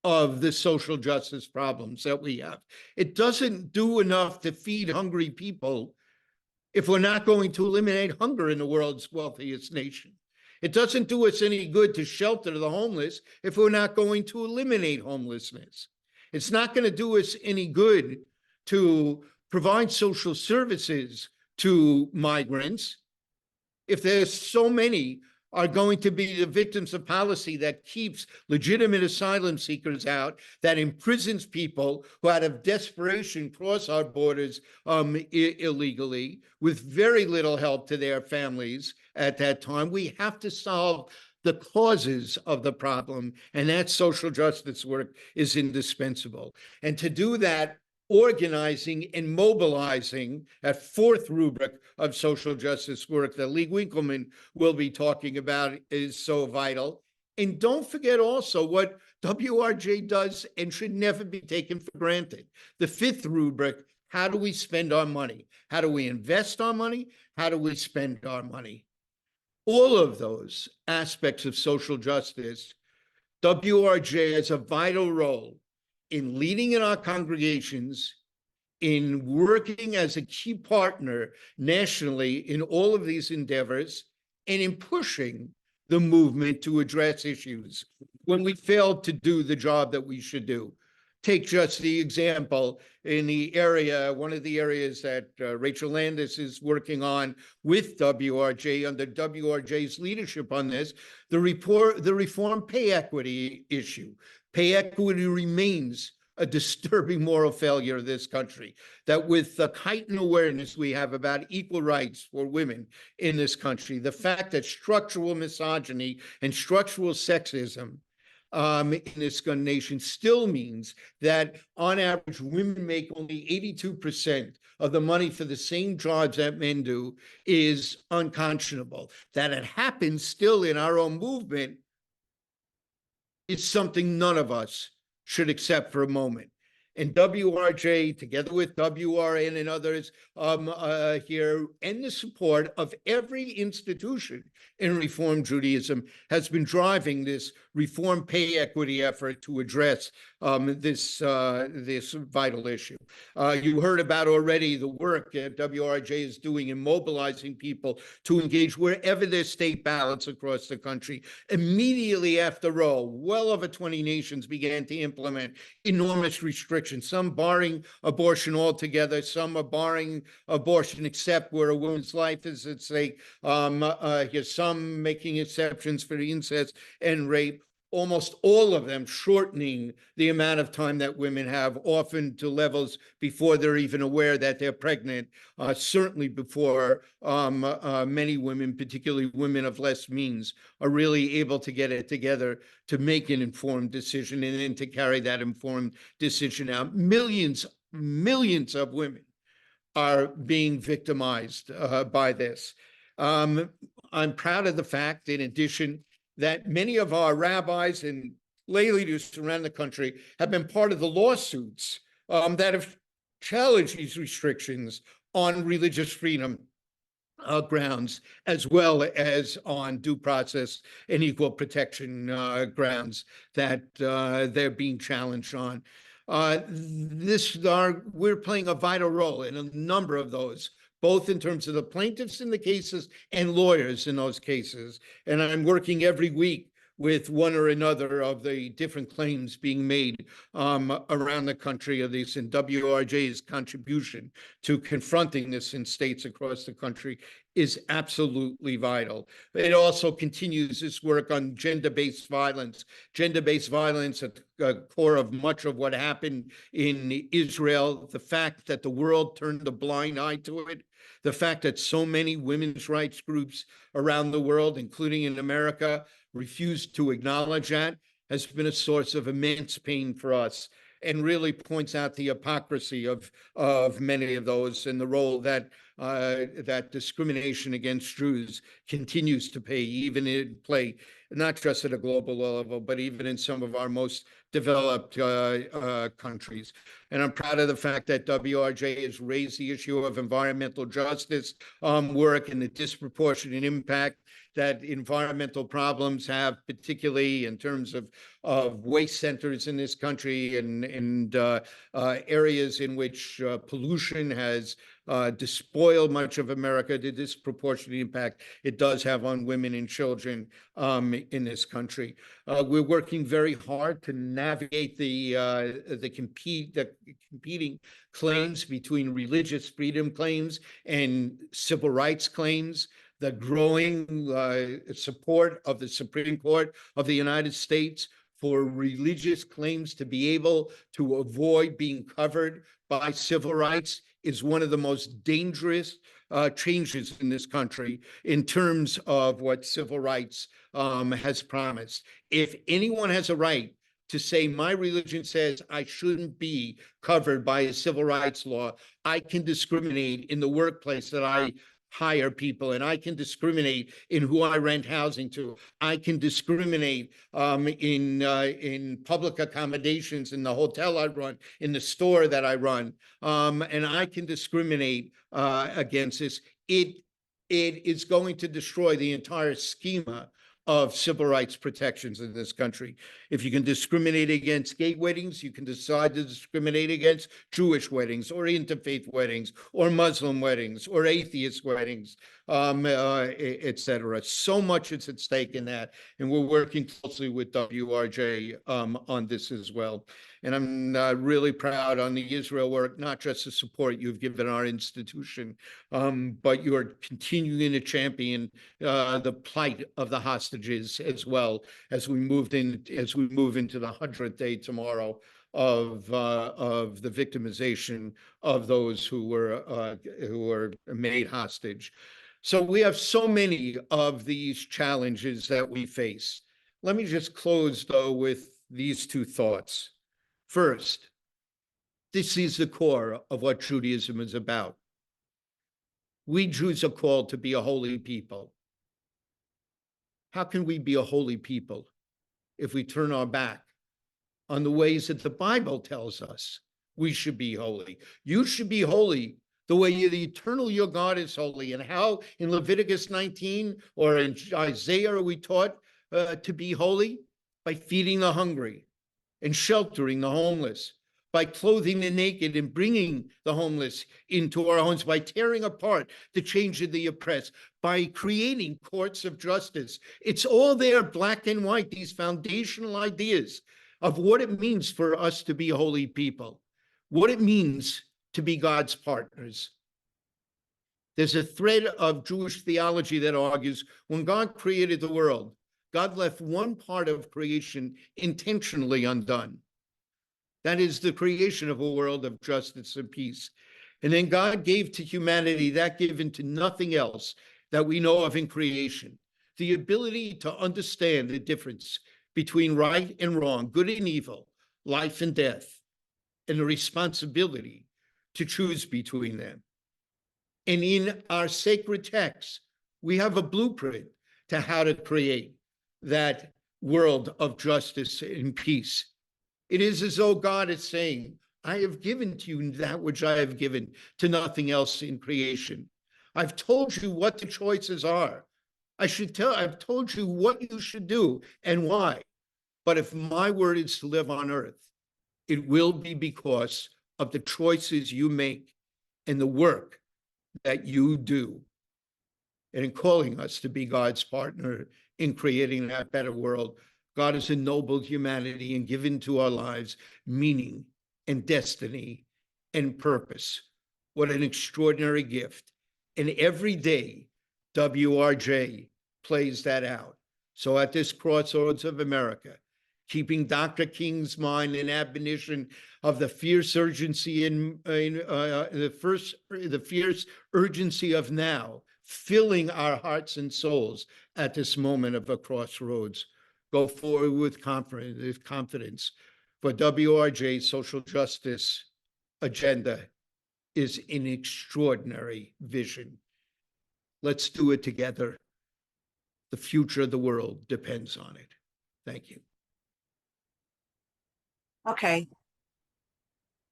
of the social justice problems that we have. It doesn't do enough to feed hungry people if we're not going to eliminate hunger in the world's wealthiest nation. It doesn't do us any good to shelter the homeless if we're not going to eliminate homelessness. It's not going to do us any good to provide social services to migrants if there's so many are going to be the victims of policy that keeps legitimate asylum seekers out, that imprisons people who out of desperation cross our borders illegally with very little help to their families at that time. We have to solve the causes of the problem, and that social justice work is indispensable. And to do that, organizing and mobilizing, that fourth rubric of social justice work that Lee Winkleman will be talking about, is so vital. And don't forget also what WRJ does and should never be taken for granted. The fifth rubric, how do we spend our money? How do we invest our money? How do we spend our money? All of those aspects of social justice, WRJ has a vital role in leading in our congregations, in working as a key partner nationally in all of these endeavors and in pushing the movement to address issues when we failed to do the job that we should do. Take just the example in the area, one of the areas that Rachel Landis is working on with WRJ, under WRJ's leadership on this, the reform pay equity issue. Pay equity remains a disturbing moral failure of this country, that with the heightened awareness we have about equal rights for women in this country, the fact that structural misogyny and structural sexism in this nation still means that on average, women make only 82% of the money for the same jobs that men do is unconscionable. That it happens still in our own movement is something none of us should accept for a moment. And WRJ, together with WRN and others here, and the support of every institution in Reform Judaism, has been driving this reform pay equity effort to address this vital issue. You heard about already the work that WRJ is doing in mobilizing people to engage wherever there's state ballots across the country. Immediately after Roe, well over 20 nations began to implement enormous restrictions, some barring abortion altogether, some are barring abortion except where a woman's life is at stake, some making exceptions for incest and rape. Almost all of them shortening the amount of time that women have, often to levels before they're even aware that they're pregnant, certainly before many women, particularly women of less means, are really able to get it together to make an informed decision and then to carry that informed decision out. Millions of women are being victimized by this. I'm proud of the fact, in addition, that many of our rabbis and lay leaders around the country have been part of the lawsuits that have challenged these restrictions on religious freedom grounds, as well as on due process and equal protection grounds that they're being challenged on. We're playing a vital role in a number of those, both in terms of the plaintiffs in the cases and lawyers in those cases. And I'm working every week with one or another of the different claims being made around the country of this, and WRJ's contribution to confronting this in states across the country is absolutely vital. It also continues this work on gender-based violence at the core of much of what happened in Israel, the fact that the world turned a blind eye to it, the fact that so many women's rights groups around the world, including in America, refused to acknowledge that, has been a source of immense pain for us, and really points out the hypocrisy of many of those and the role that that discrimination against Jews continues to play, not just at a global level, but even in some of our most developed countries. And I'm proud of the fact that WRJ has raised the issue of environmental justice work and the disproportionate impact that environmental problems have, particularly in terms of waste centers in this country and areas in which pollution has despoiled much of America, the disproportionate impact it does have on women and children in this country. We're working very hard to navigate the competing claims between religious freedom claims and civil rights claims, the growing support of the Supreme Court of the United States for religious claims to be able to avoid being covered by civil rights is one of the most dangerous changes in this country in terms of what civil rights has promised. If anyone has a right to say, my religion says I shouldn't be covered by a civil rights law, I can discriminate in the workplace that I hire people, and I can discriminate in who I rent housing to. I can discriminate in public accommodations, in the hotel I run, in the store that I run, and I can discriminate against this. It is going to destroy the entire schema of civil rights protections in this country. If you can discriminate against gay weddings, you can decide to discriminate against Jewish weddings or interfaith weddings or Muslim weddings or atheist weddings, et cetera. So much is at stake in that. And we're working closely with WRJ on this as well. And I'm really proud on the Israel work, not just the support you've given our institution, but you're continuing to champion the plight of the hostages as well as we move into the 100th day tomorrow of the victimization of those who were made hostage. So we have so many of these challenges that we face. Let me just close though with these two thoughts. First, this is the core of what Judaism is about. We Jews are called to be a holy people. How can we be a holy people if we turn our back on the ways that the Bible tells us we should be holy? You should be holy the way the eternal your God is holy. And how in Leviticus 19 or in Isaiah are we taught to be holy? By feeding the hungry and sheltering the homeless, by clothing the naked and bringing the homeless into our homes, by tearing apart the chains of the oppressed, by creating courts of justice. It's all there, black and white, these foundational ideas of what it means for us to be holy people, what it means to be God's partners. There's a thread of Jewish theology that argues when God created the world, God left one part of creation intentionally undone. That is the creation of a world of justice and peace. And then God gave to humanity that given to nothing else that we know of in creation, the ability to understand the difference between right and wrong, good and evil, life and death, and the responsibility to choose between them. And in our sacred texts, we have a blueprint to how to create that world of justice and peace. It is as though God is saying, I have given to you that which I have given to nothing else in creation. I've told you what the choices are. I've told you what you should do and why. But if my word is to live on earth, it will be because of the choices you make and the work that you do. And in calling us to be God's partner in creating that better world, God has ennobled humanity and given to our lives meaning and destiny and purpose. What an extraordinary gift. And every day, WRJ plays that out. So at this crossroads of America, keeping Dr. King's mind and admonition of the fierce urgency the fierce urgency of now, filling our hearts and souls at this moment of a crossroads. Go forward with confidence. For WRJ's social justice agenda is an extraordinary vision. Let's do it together. The future of the world depends on it. Thank you. Okay.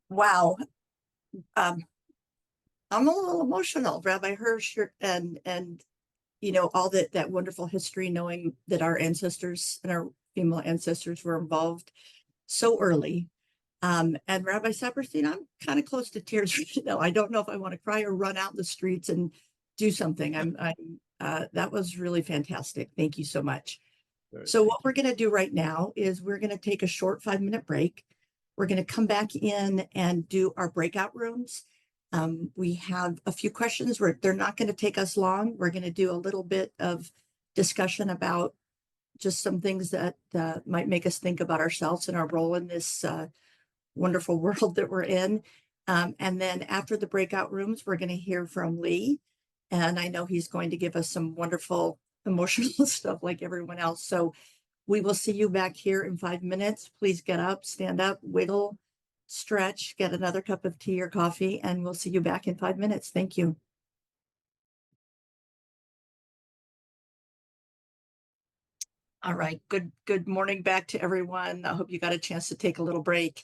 Wow. I'm a little emotional, Rabbi Hirsch, and you know, all that wonderful history, knowing that our ancestors and our female ancestors were involved so early. And Rabbi Saperstein, I'm kind of close to tears right now. I don't know if I want to cry or run out in the streets and do something. That was really fantastic. Thank you so much. So what we're going to do right now is we're going to take a short 5-minute break. We're going to come back in and do our breakout rooms. We have a few questions where they're not going to take us long. We're going to do a little bit of discussion about just some things that might make us think about ourselves and our role in this wonderful world that we're in. And then after the breakout rooms, we're going to hear from Lee. And I know he's going to give us some wonderful emotional stuff like everyone else. So we will see you back here in 5 minutes. Please get up, stand up, wiggle, stretch, get another cup of tea or coffee, and we'll see you back in 5 minutes. Thank you. All right. Good morning back to everyone. I hope you got a chance to take a little break.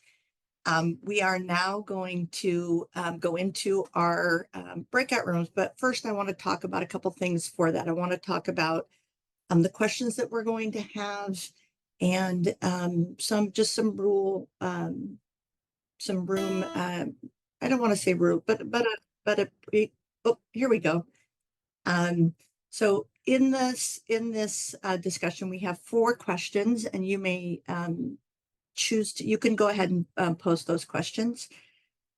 We are now going to go into our breakout rooms, but first I want to talk about a couple things for that. I want to talk about the questions that we're going to have, and some room. I don't want to say rule, oh, here we go. So in this discussion, we have 4 questions, and you may you can go ahead and post those questions.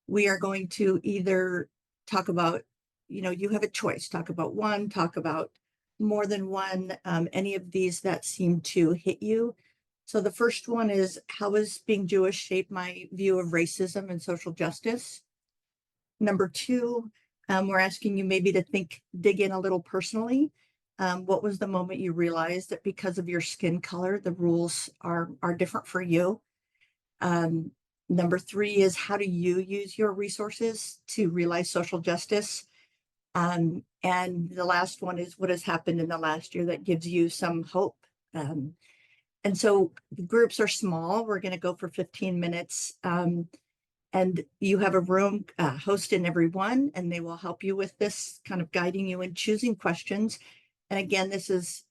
We are going to either talk about, you have a choice, talk about one, talk about more than one, any of these that seem to hit you. So the first one is, how has being Jewish shaped my view of racism and social justice? Number 2, we're asking you maybe to dig in a little personally. What was the moment you realized that because of your skin color, the rules are different for you? Number 3 is, how do you use your resources to realize social justice? And the last one is, what has happened in the last year that gives you some hope? And so the groups are small. We're going to go for 15 minutes. And you have a room host in every one, and they will help you with this, kind of guiding you in choosing questions. And again,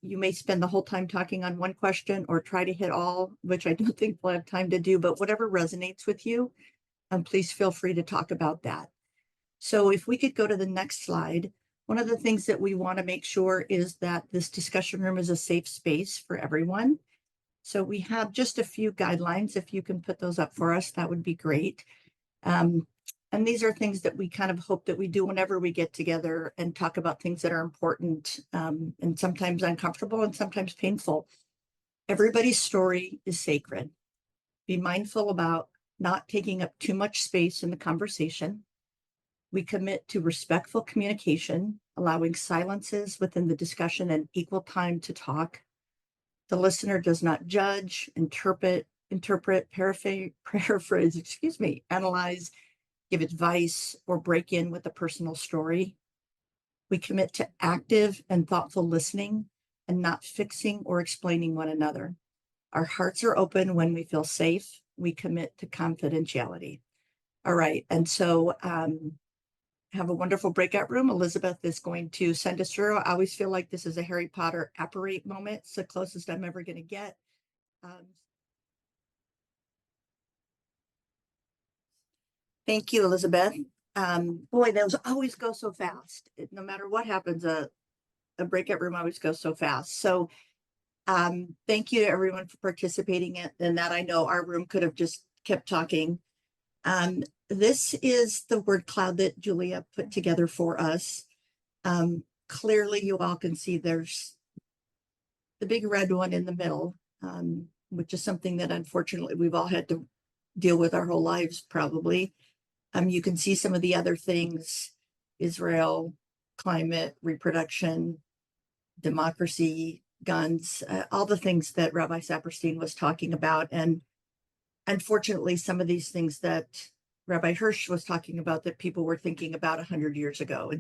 you may spend the whole time talking on one question or try to hit all, which I don't think we'll have time to do, but whatever resonates with you, please feel free to talk about that. So if we could go to the next slide, one of the things that we want to make sure is that this discussion room is a safe space for everyone. So we have just a few guidelines. If you can put those up for us, that would be great. And these are things that we kind of hope that we do whenever we get together and talk about things that are important, and sometimes uncomfortable and sometimes painful. Everybody's story is sacred. Be mindful about not taking up too much space in the conversation. We commit to respectful communication, allowing silences within the discussion and equal time to talk. The listener does not judge, interpret, paraphrase, analyze, give advice, or break in with a personal story. We commit to active and thoughtful listening and not fixing or explaining one another. Our hearts are open when we feel safe. We commit to confidentiality. All right, and so have a wonderful breakout room. Elizabeth is going to send us through. I always feel like this is a Harry Potter apparate moment. It's the closest I'm ever going to get. Thank you, Elizabeth. Boy, those always go so fast. No matter what happens, a breakout room always goes so fast. So thank you to everyone for participating in that. I know our room could have just kept talking. This is the word cloud that Julia put together for us. Clearly, you all can see there's the big red one in the middle, which is something that unfortunately we've all had to deal with our whole lives, probably. You can see some of the other things: Israel, climate, reproduction, democracy, guns, all the things that Rabbi Saperstein was talking about. And unfortunately, some of these things that Rabbi Hirsch was talking about that people were thinking about 100 years ago.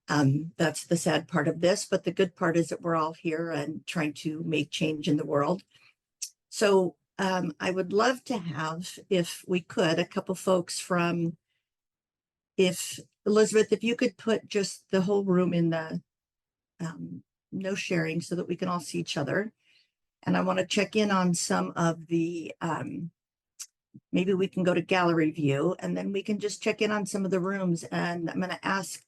And that's the sad part of this. But the good part is that we're all here and trying to make change in the world. So I would love to have, if we could, a couple folks from, Elizabeth, if you could put just the whole room in the no sharing so that we can all see each other. And I want to check in on some of the, maybe we can go to gallery view, and then we can just check in on some of the rooms. And I'm going to ask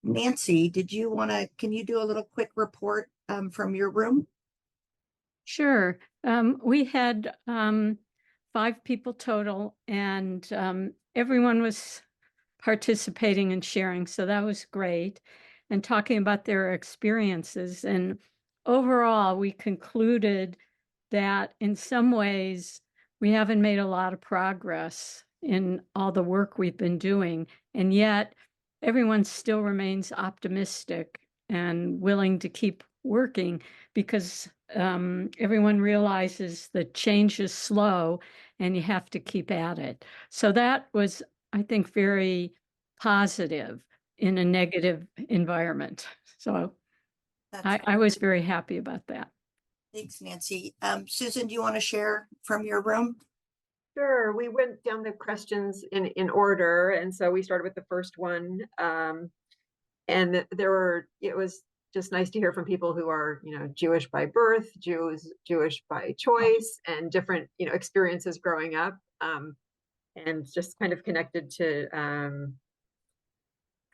Nancy, can you do a little quick report from your room? Sure. We had 5 people total, and everyone was participating and sharing. So that was great. And talking about their experiences. And overall, we concluded that in some ways, we haven't made a lot of progress in all the work we've been doing. And yet, everyone still remains optimistic and willing to keep working, because everyone realizes that change is slow and you have to keep at it. So that was, I think, very positive in a negative environment. So I was very happy about that. Thanks, Nancy. Susan, do you want to share from your room? Sure. We went down the questions in order. And so we started with the first one. And it was just nice to hear from people who are, Jewish by birth, Jewish by choice, and different, experiences growing up, and just kind of connected to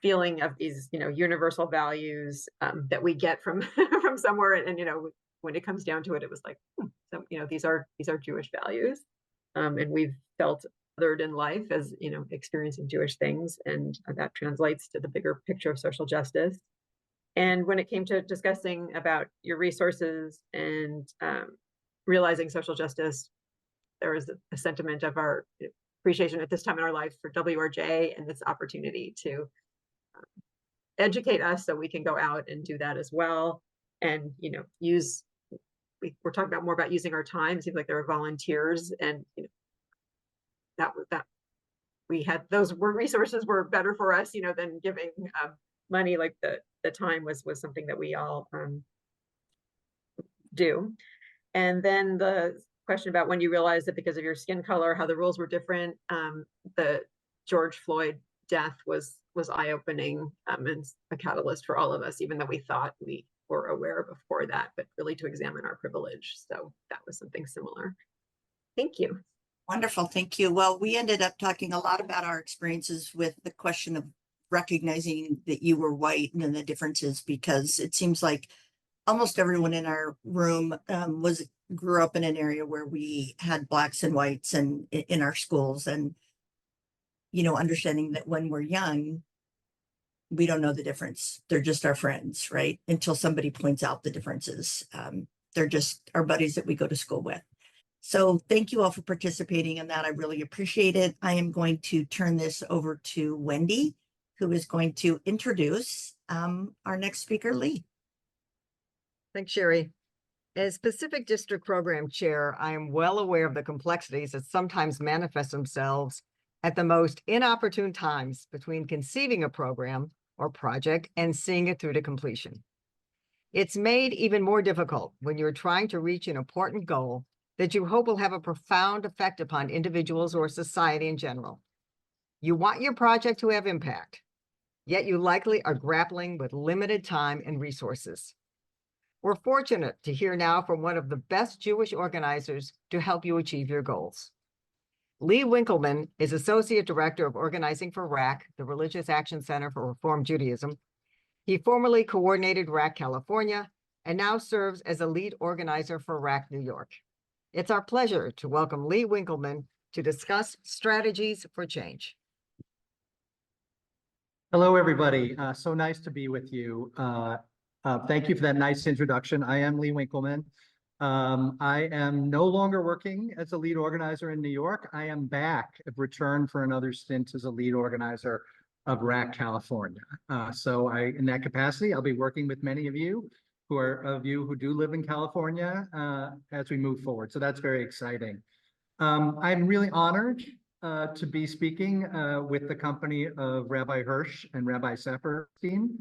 feeling of these, universal values that we get from from somewhere, and when it comes down to it, it was like, so these are Jewish values, and we've felt othered in life as experiencing Jewish things, and that translates to the bigger picture of social justice. And when it came to discussing about your resources and realizing social justice, there was a sentiment of our appreciation at this time in our life for WRJ and this opportunity to educate us so we can go out and do that as well. And, we're talking about more about using our time. It seems like there are volunteers, and that we had those resources were better for us, than giving money. Like the time was something that we all do. And then the question about when you realized that because of your skin color, how the rules were different. The George Floyd death was eye-opening, and a catalyst for all of us, even though we thought we were aware before that, but really to examine our privilege. So that was something similar. Thank you. Wonderful, thank you. Well, we ended up talking a lot about our experiences with the question of recognizing that you were white and the differences, because it seems like almost everyone in our room grew up in an area where we had blacks and whites and in our schools, and understanding that when we're young, we don't know the difference. They're just our friends, right? Until somebody points out the differences. They're just our buddies that we go to school with. So thank you all for participating in that. I really appreciate it. I am going to turn this over to Wendy, who is going to introduce our next speaker, Lee. Thanks, Sherry. As Pacific District Program Chair, I am well aware of the complexities that sometimes manifest themselves at the most inopportune times between conceiving a program or project and seeing it through to completion. It's made even more difficult when you're trying to reach an important goal that you hope will have a profound effect upon individuals or society in general. You want your project to have impact, yet you likely are grappling with limited time and resources. We're fortunate to hear now from one of the best Jewish organizers to help you achieve your goals. Lee Winkleman is Associate Director of Organizing for RAC, the Religious Action Center for Reform Judaism. He formerly coordinated RAC California and now serves as a lead organizer for RAC New York. It's our pleasure to welcome Lee Winkleman to discuss strategies for change. Hello, everybody. So nice to be with you. Thank you for that nice introduction. I am Lee Winkleman. I am no longer working as a lead organizer in New York. I am back, I've returned for another stint as a lead organizer of RAC California. In that capacity, I'll be working with many of you who do live in California as we move forward. So that's very exciting. I'm really honored to be speaking with the company of Rabbi Hirsch and Rabbi Saperstein,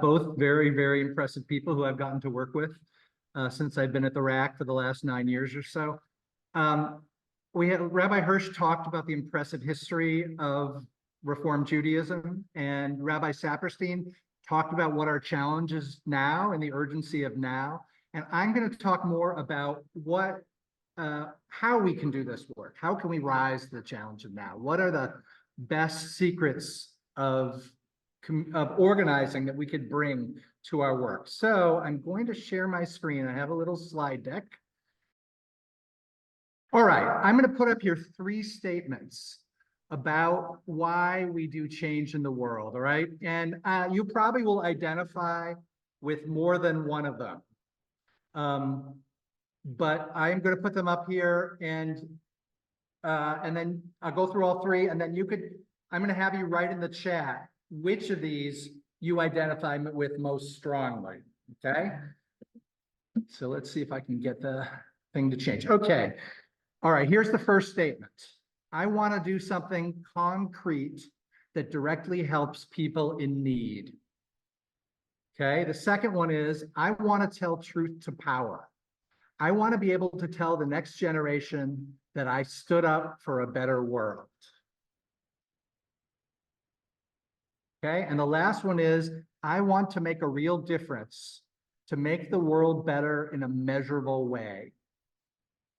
both very, very impressive people who I've gotten to work with since I've been at the RAC for the last 9 years or so. Rabbi Hirsch talked about the impressive history of Reform Judaism, and Rabbi Saperstein talked about what our challenge is now and the urgency of now. And I'm going to talk more about how we can do this work. How can we rise to the challenge of now? What are the best secrets of organizing that we could bring to our work? So I'm going to share my screen. I have a little slide deck. All right, I'm going to put up here 3 statements about why we do change in the world, all right? And you probably will identify with more than one of them. But I'm going to put them up here, and then I'll go through all 3, and then I'm going to have you write in the chat which of these you identify with most strongly, okay? So let's see if I can get the thing to change. Okay, all right, here's the first statement. I want to do something concrete that directly helps people in need. Okay, the second one is, I want to tell truth to power. I want to be able to tell the next generation that I stood up for a better world. Okay, and the last one is, I want to make a real difference to make the world better in a measurable way.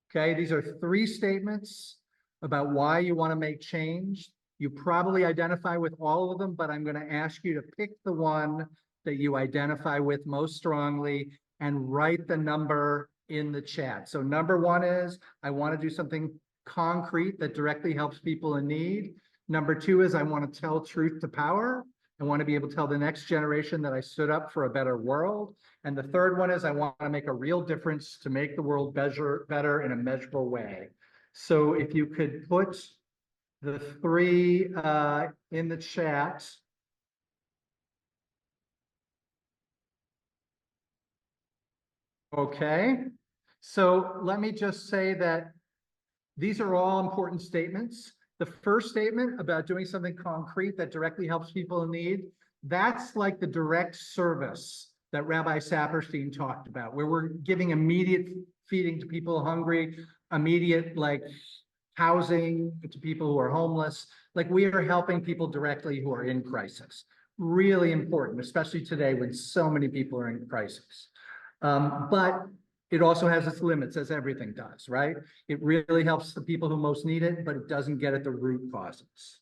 Okay, these are 3 statements about why you want to make change. You probably identify with all of them, but I'm going to ask you to pick the one that you identify with most strongly and write the number in the chat. So number 1 is, I want to do something concrete that directly helps people in need. Number 2 is, I want to tell truth to power. I want to be able to tell the next generation that I stood up for a better world. And the third one is, I want to make a real difference to make the world better in a measurable way. So if you could put the 3 in the chat. Okay, so let me just say that these are all important statements. The first statement about doing something concrete that directly helps people in need, that's like the direct service that Rabbi Saperstein talked about, where we're giving immediate feeding to people hungry, immediate like housing to people who are homeless. Like, we are helping people directly who are in crisis. Really important, especially today when so many people are in crisis. But it also has its limits, as everything does, right? It really helps the people who most need it, but it doesn't get at the root causes.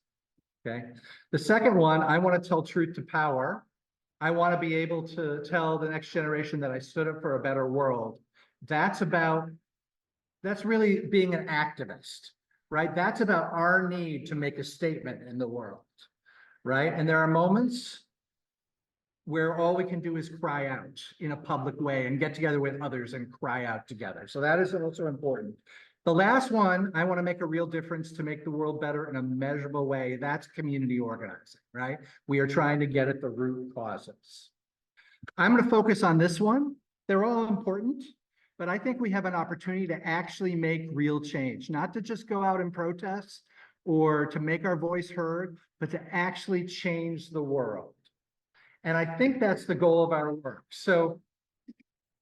Okay. The second one, I want to tell truth to power. I want to be able to tell the next generation that I stood up for a better world. That's really being an activist, right? That's about our need to make a statement in the world, right? And there are moments where all we can do is cry out in a public way and get together with others and cry out together. So that is also important. The last one, I want to make a real difference to make the world better in a measurable way. That's community organizing, right? We are trying to get at the root causes. I'm going to focus on this one. They're all important, but I think we have an opportunity to actually make real change, not to just go out and protest or to make our voice heard, but to actually change the world. And I think that's the goal of our work. So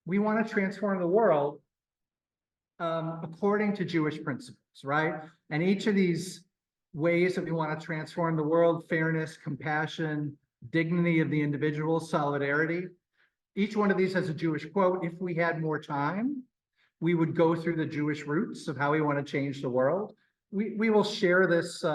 we want to transform the world according to Jewish principles, right? And each of these ways that we want to transform the world, fairness, compassion, dignity of the individual, solidarity, each one of these has a Jewish quote. If we had more time, we would go through the Jewish roots of how we want to change the world. We will share this,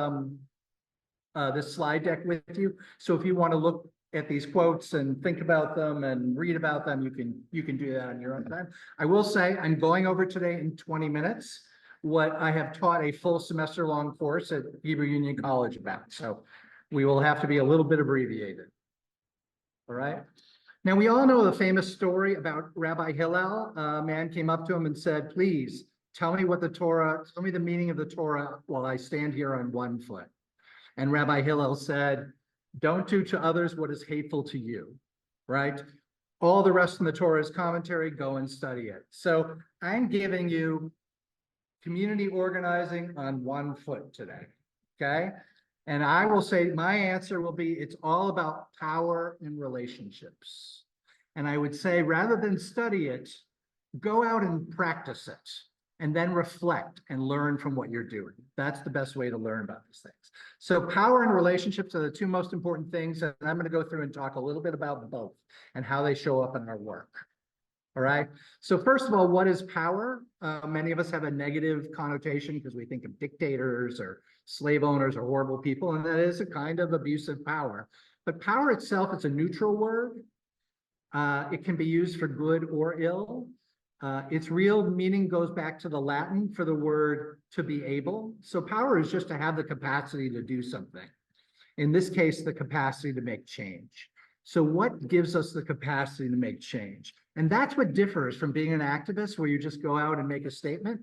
this slide deck with you. So if you want to look at these quotes and think about them and read about them, you can do that on your own time. I will say I'm going over today in 20 minutes what I have taught a full semester long course at Hebrew Union College about. So we will have to be a little bit abbreviated. All right. Now, we all know the famous story about Rabbi Hillel. A man came up to him and said, please tell me tell me the meaning of the Torah while I stand here on one foot. And Rabbi Hillel said, don't do to others what is hateful to you, right? All the rest in the Torah is commentary, go and study it. So I'm giving you community organizing on one foot today, okay? And I will say my answer will be, it's all about power and relationships. And I would say, rather than study it, go out and practice it. And then reflect and learn from what you're doing. That's the best way to learn about these things. So power and relationships are the 2 most important things. And I'm going to go through and talk a little bit about both and how they show up in our work. All right. So first of all, what is power? Many of us have a negative connotation because we think of dictators or slave owners or horrible people. And that is a kind of abusive power. But power itself is a neutral word. It can be used for good or ill. Its real meaning goes back to the Latin for the word to be able. So power is just to have the capacity to do something. In this case, the capacity to make change. So what gives us the capacity to make change? And that's what differs from being an activist where you just go out and make a statement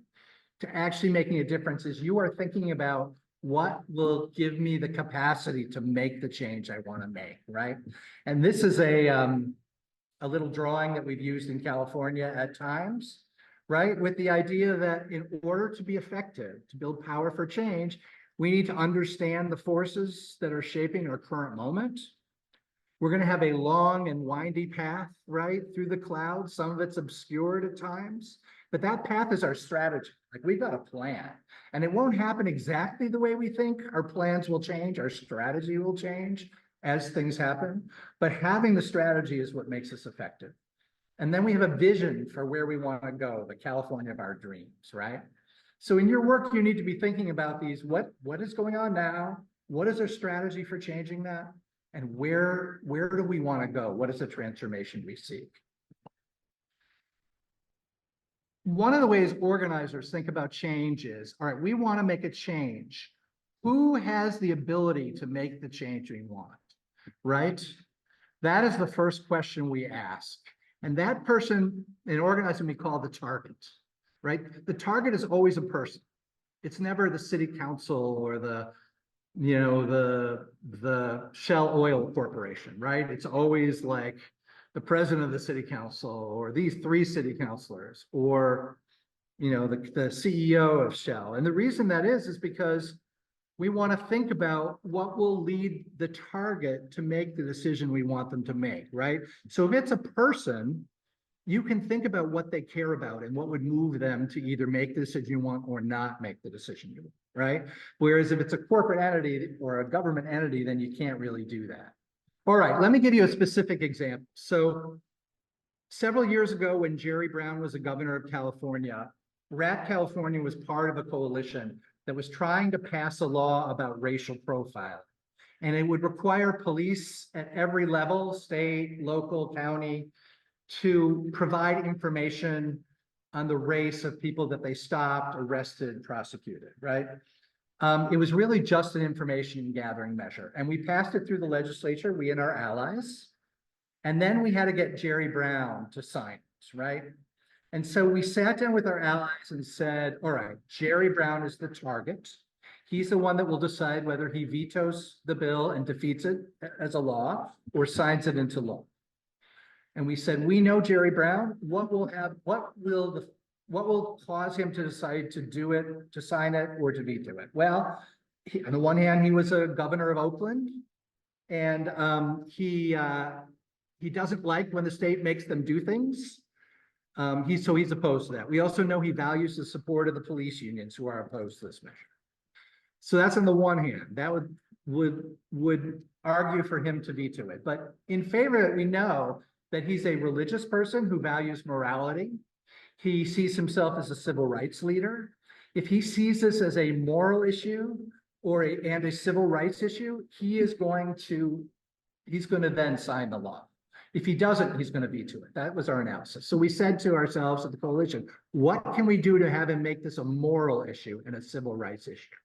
to actually making a difference is you are thinking about what will give me the capacity to make the change I want to make, right? And this is a little drawing that we've used in California at times, right? With the idea that in order to be effective, to build power for change, we need to understand the forces that are shaping our current moment. We're going to have a long and windy path, right, through the clouds. Some of it's obscured at times, but that path is our strategy. Like, we've got a plan, and it won't happen exactly the way we think. Our plans will change, our strategy will change, as things happen, but having the strategy is what makes us effective. And then we have a vision for where we want to go, the California of our dreams, right? So in your work, you need to be thinking about these, what is going on now? What is our strategy for changing that? And where do we want to go? What is the transformation we seek? One of the ways organizers think about change is, all right, we want to make a change. Who has the ability to make the change we want, right? That is the first question we ask. And that person in organizing we call the target, right? The target is always a person. It's never the city council or the Shell Oil Corporation, right? It's always like the president of the city council or these 3 city councilors or, the CEO of Shell. And the reason that is because we want to think about what will lead the target to make the decision we want them to make, right? So if it's a person, you can think about what they care about and what would move them to either make the decision you want or not make the decision you want, right? Whereas if it's a corporate entity or a government entity, then you can't really do that. All right, let me give you a specific example. So several years ago, when Jerry Brown was the governor of California, RAT California was part of a coalition that was trying to pass a law about racial profiling. And it would require police at every level, state, local, county, to provide information on the race of people that they stopped, arrested, prosecuted, right? It was really just an information gathering measure. And we passed it through the legislature, we and our allies. And then we had to get Jerry Brown to sign it, right? And so we sat down with our allies and said, all right, Jerry Brown is the target. He's the one that will decide whether he vetoes the bill and defeats it as a law or signs it into law. And we said, we know Jerry Brown, what will cause him to decide to do it, to sign it, or to veto it? Well, on the one hand, he was a governor of Oakland, and he doesn't like when the state makes them do things. He's opposed to that. We also know he values the support of the police unions who are opposed to this measure. So that's on the one hand. That would argue for him to veto it. But in favor of it, we know that he's a religious person who values morality. He sees himself as a civil rights leader. If he sees this as a moral issue and a civil rights issue, he's going to then sign the law. If he doesn't, he's going to veto it. That was our analysis. So we said to ourselves at the coalition, what can we do to have him make this a moral issue and a civil rights issue?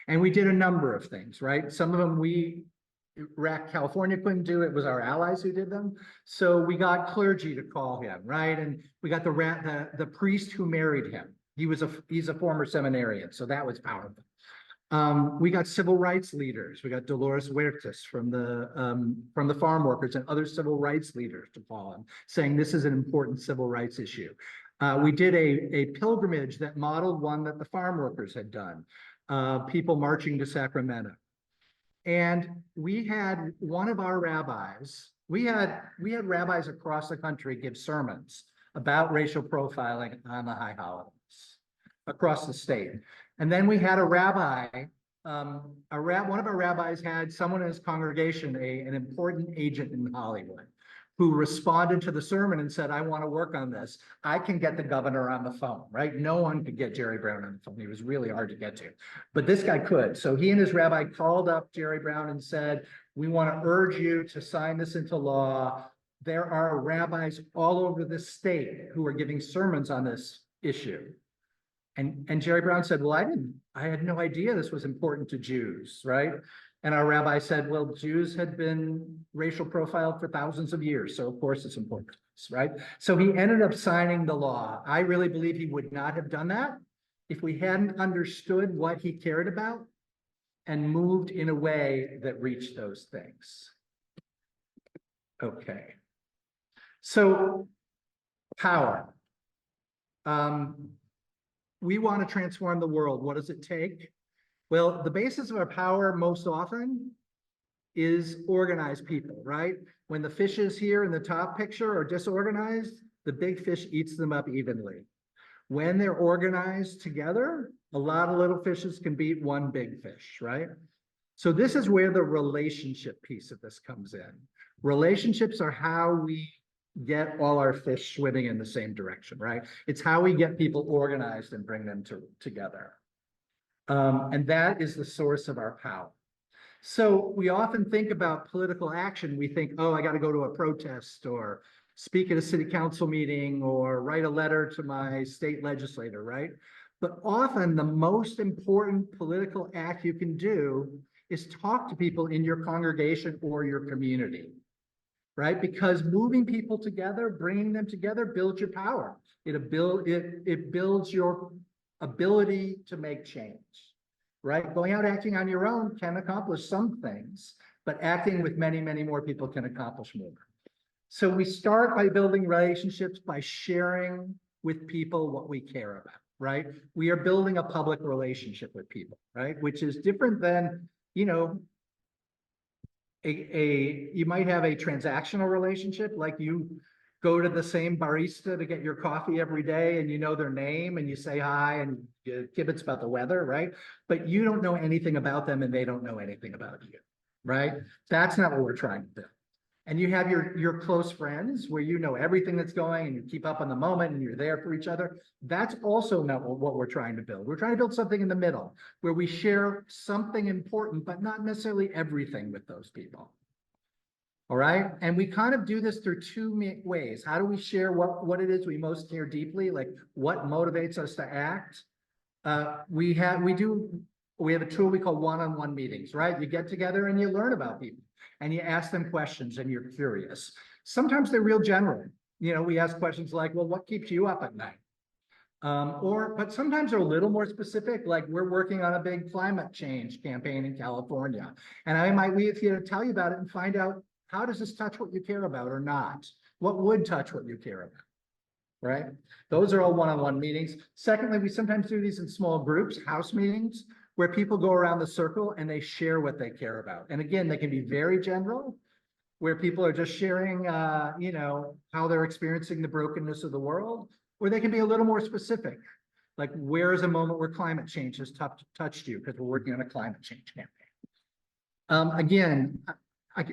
And we did a number of things, right? Some of them RAC California couldn't do. It was our allies who did them. So we got clergy to call him, right? And we got the priest who married him. He's a former seminarian, so that was powerful. We got civil rights leaders. We got Dolores Huertas from the farm workers and other civil rights leaders to call him, saying this is an important civil rights issue. We did a pilgrimage that modeled one that the farm workers had done, people marching to Sacramento. And we had one of our rabbis, we had rabbis across the country give sermons about racial profiling on the high holidays across the state. And then we had a rabbi, one of our rabbis had someone in his congregation, an important agent in Hollywood, who responded to the sermon and said, I want to work on this. I can get the governor on the phone, right? No one could get Jerry Brown on the phone. He was really hard to get to, but this guy could. So he and his rabbi called up Jerry Brown and said, we want to urge you to sign this into law. There are rabbis all over the state who are giving sermons on this issue. And Jerry Brown said, well, I had no idea this was important to Jews, right? And our rabbi said, well, Jews had been racial profiled for thousands of years, so of course it's important, right? So he ended up signing the law. I really believe he would not have done that if we hadn't understood what he cared about and moved in a way that reached those things. Okay. So power. We want to transform the world. What does it take? Well, the basis of our power most often is organized people, right? When the fishes here in the top picture are disorganized, the big fish eats them up evenly. When they're organized together, a lot of little fishes can beat one big fish, right? So this is where the relationship piece of this comes in. Relationships are how we get all our fish swimming in the same direction, right? It's how we get people organized and bring them together. And that is the source of our power. So we often think about political action. We think, oh, I got to go to a protest or speak at a city council meeting or write a letter to my state legislator, right? But often the most important political act you can do is talk to people in your congregation or your community, right? Because moving people together, bringing them together builds your power. It builds your ability to make change, right? Going out acting on your own can accomplish some things, but acting with many, many more people can accomplish more. So we start by building relationships by sharing with people what we care about, right? We are building a public relationship with people, right? Which is different than, you know, you might have a transactional relationship, like you go to the same barista to get your coffee every day and you know their name and you say hi and you kibitz about the weather, right? But you don't know anything about them and they don't know anything about you, right? That's not what we're trying to do. And you have your close friends where you know everything that's going and you keep up on the moment and you're there for each other. That's also not what we're trying to build. We're trying to build something in the middle where we share something important, but not necessarily everything with those people. All right. And we kind of do this through two ways. How do we share what it is we most care deeply? Like what motivates us to act? We have a tool we call one-on-one meetings, right? You get together and you learn about people and you ask them questions and you're curious. Sometimes they're real general. You know, we ask questions like, well, what keeps you up at night? But sometimes they're a little more specific, like we're working on a big climate change campaign in California. And I might leave you to tell you about it and find out, how does this touch what you care about or not? What would touch what you care about, right? Those are all one-on-one meetings. Secondly, we sometimes do these in small groups, house meetings, where people go around the circle and they share what they care about. And again, they can be very general, where people are just sharing, you know, how they're experiencing the brokenness of the world, or they can be a little more specific, like where is a moment where climate change has touched you, because we're working on a climate change campaign. Again,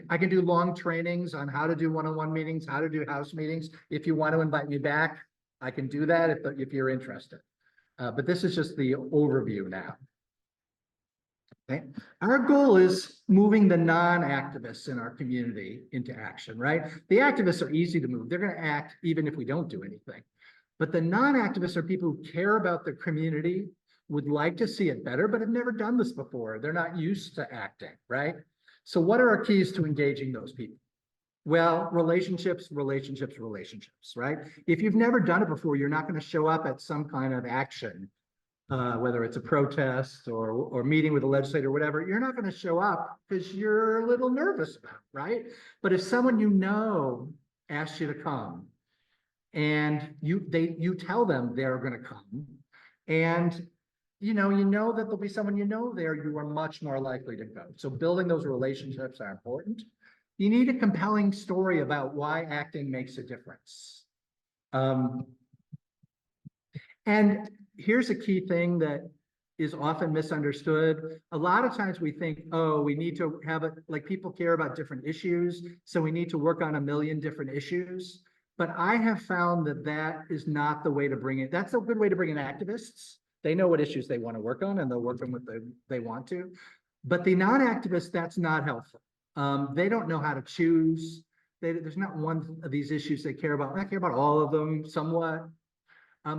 I can do long trainings on how to do one-on-one meetings, how to do house meetings. If you want to invite me back, I can do that if you're interested. But this is just the overview now. Okay. Our goal is moving the non-activists in our community into action, right? The activists are easy to move. They're going to act even if we don't do anything. But the non-activists are people who care about their community, would like to see it better, but have never done this before. They're not used to acting, right? So what are our keys to engaging those people? Well, relationships, right? If you've never done it before, you're not going to show up at some kind of action, whether it's a protest or meeting with a legislator or whatever. You're not going to show up because you're a little nervous about it, right? But if someone you know asks you to come and you tell them they're going to come, and you know that there'll be someone you know there, you are much more likely to go. So building those relationships are important. You need a compelling story about why acting makes a difference. And here's a key thing that is often misunderstood. A lot of times we think, oh, we need to have it, like people care about different issues, so we need to work on a million different issues. But I have found that that is not the way to bring it. That's a good way to bring in activists. They know what issues they want to work on and they'll work on what they want to. But the non-activists, that's not helpful. They don't know how to choose. There's not one of these issues they care about. I care about all of them somewhat.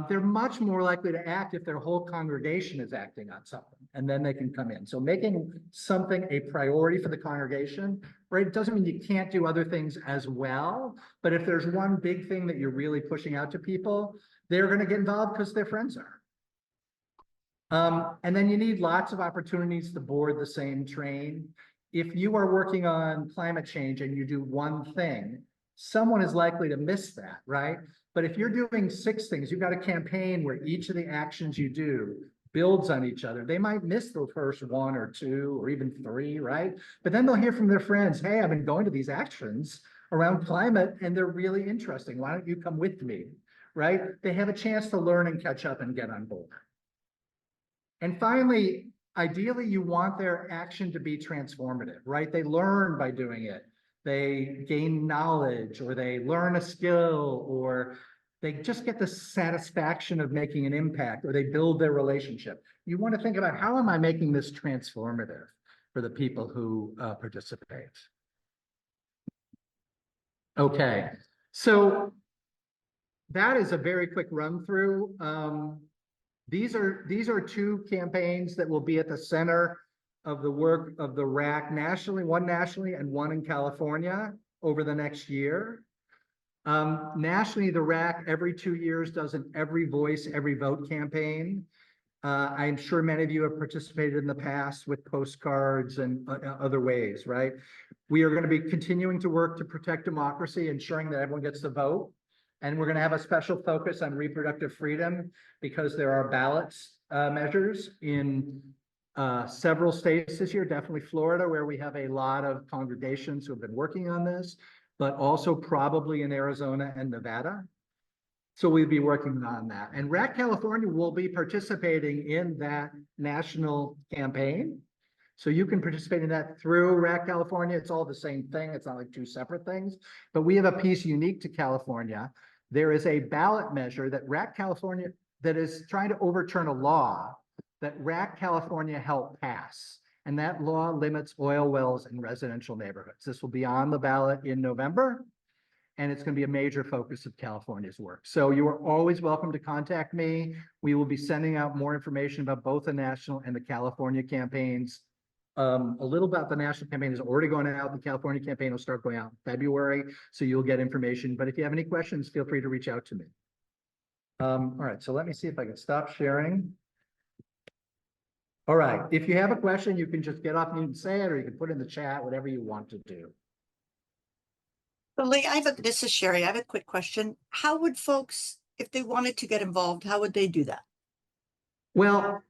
They're much more likely to act if their whole congregation is acting on something, and then they can come in. So making something a priority for the congregation, right? It doesn't mean you can't do other things as well, but if there's one big thing that you're really pushing out to people, they're going to get involved because their friends are. And then you need lots of opportunities to board the same train. If you are working on climate change and you do one thing, someone is likely to miss that, right? But if you're doing 6 things, you've got a campaign where each of the actions you do builds on each other. They might miss the first 1 or 2 or even 3, right? But then they'll hear from their friends, hey, I've been going to these actions around climate and they're really interesting. Why don't you come with me, right? They have a chance to learn and catch up and get on board. And finally, ideally you want their action to be transformative, right? They learn by doing it. They gain knowledge, or they learn a skill, or they just get the satisfaction of making an impact, or they build their relationship. You want to think about, how am I making this transformative for the people who participate? Okay, so that is a very quick run through. These are two campaigns that will be at the center of the work of the RAC nationally, one nationally and one in California over the next year. Nationally, the RAC every 2 years does an Every Voice, Every Vote campaign. I'm sure many of you have participated in the past with postcards and other ways, right? We are going to be continuing to work to protect democracy, ensuring that everyone gets to vote. And we're going to have a special focus on reproductive freedom, because there are ballots measures in several states this year, definitely Florida, where we have a lot of congregations who have been working on this, but also probably in Arizona and Nevada. So we'll be working on that. And RAC California will be participating in that national campaign. So you can participate in that through RAC California. It's all the same thing. It's not like two separate things, but we have a piece unique to California. There is a ballot measure that RAC California, that is trying to overturn a law that RAC California helped pass. And that law limits oil wells in residential neighborhoods. This will be on the ballot in November, and it's going to be a major focus of California's work. So you are always welcome to contact me. We will be sending out more information about both the national and the California campaigns. A little about the national campaign is already going out. The California campaign will start going out in February, so you'll get information. But if you have any questions, feel free to reach out to me. All right, so let me see if I can stop sharing. All right, if you have a question, you can just get off and you can say it, or you can put it in the chat, whatever you want to do. So Lee, this is Sherry. I have a quick question. How would folks, if they wanted to get involved, how would they do that? Well,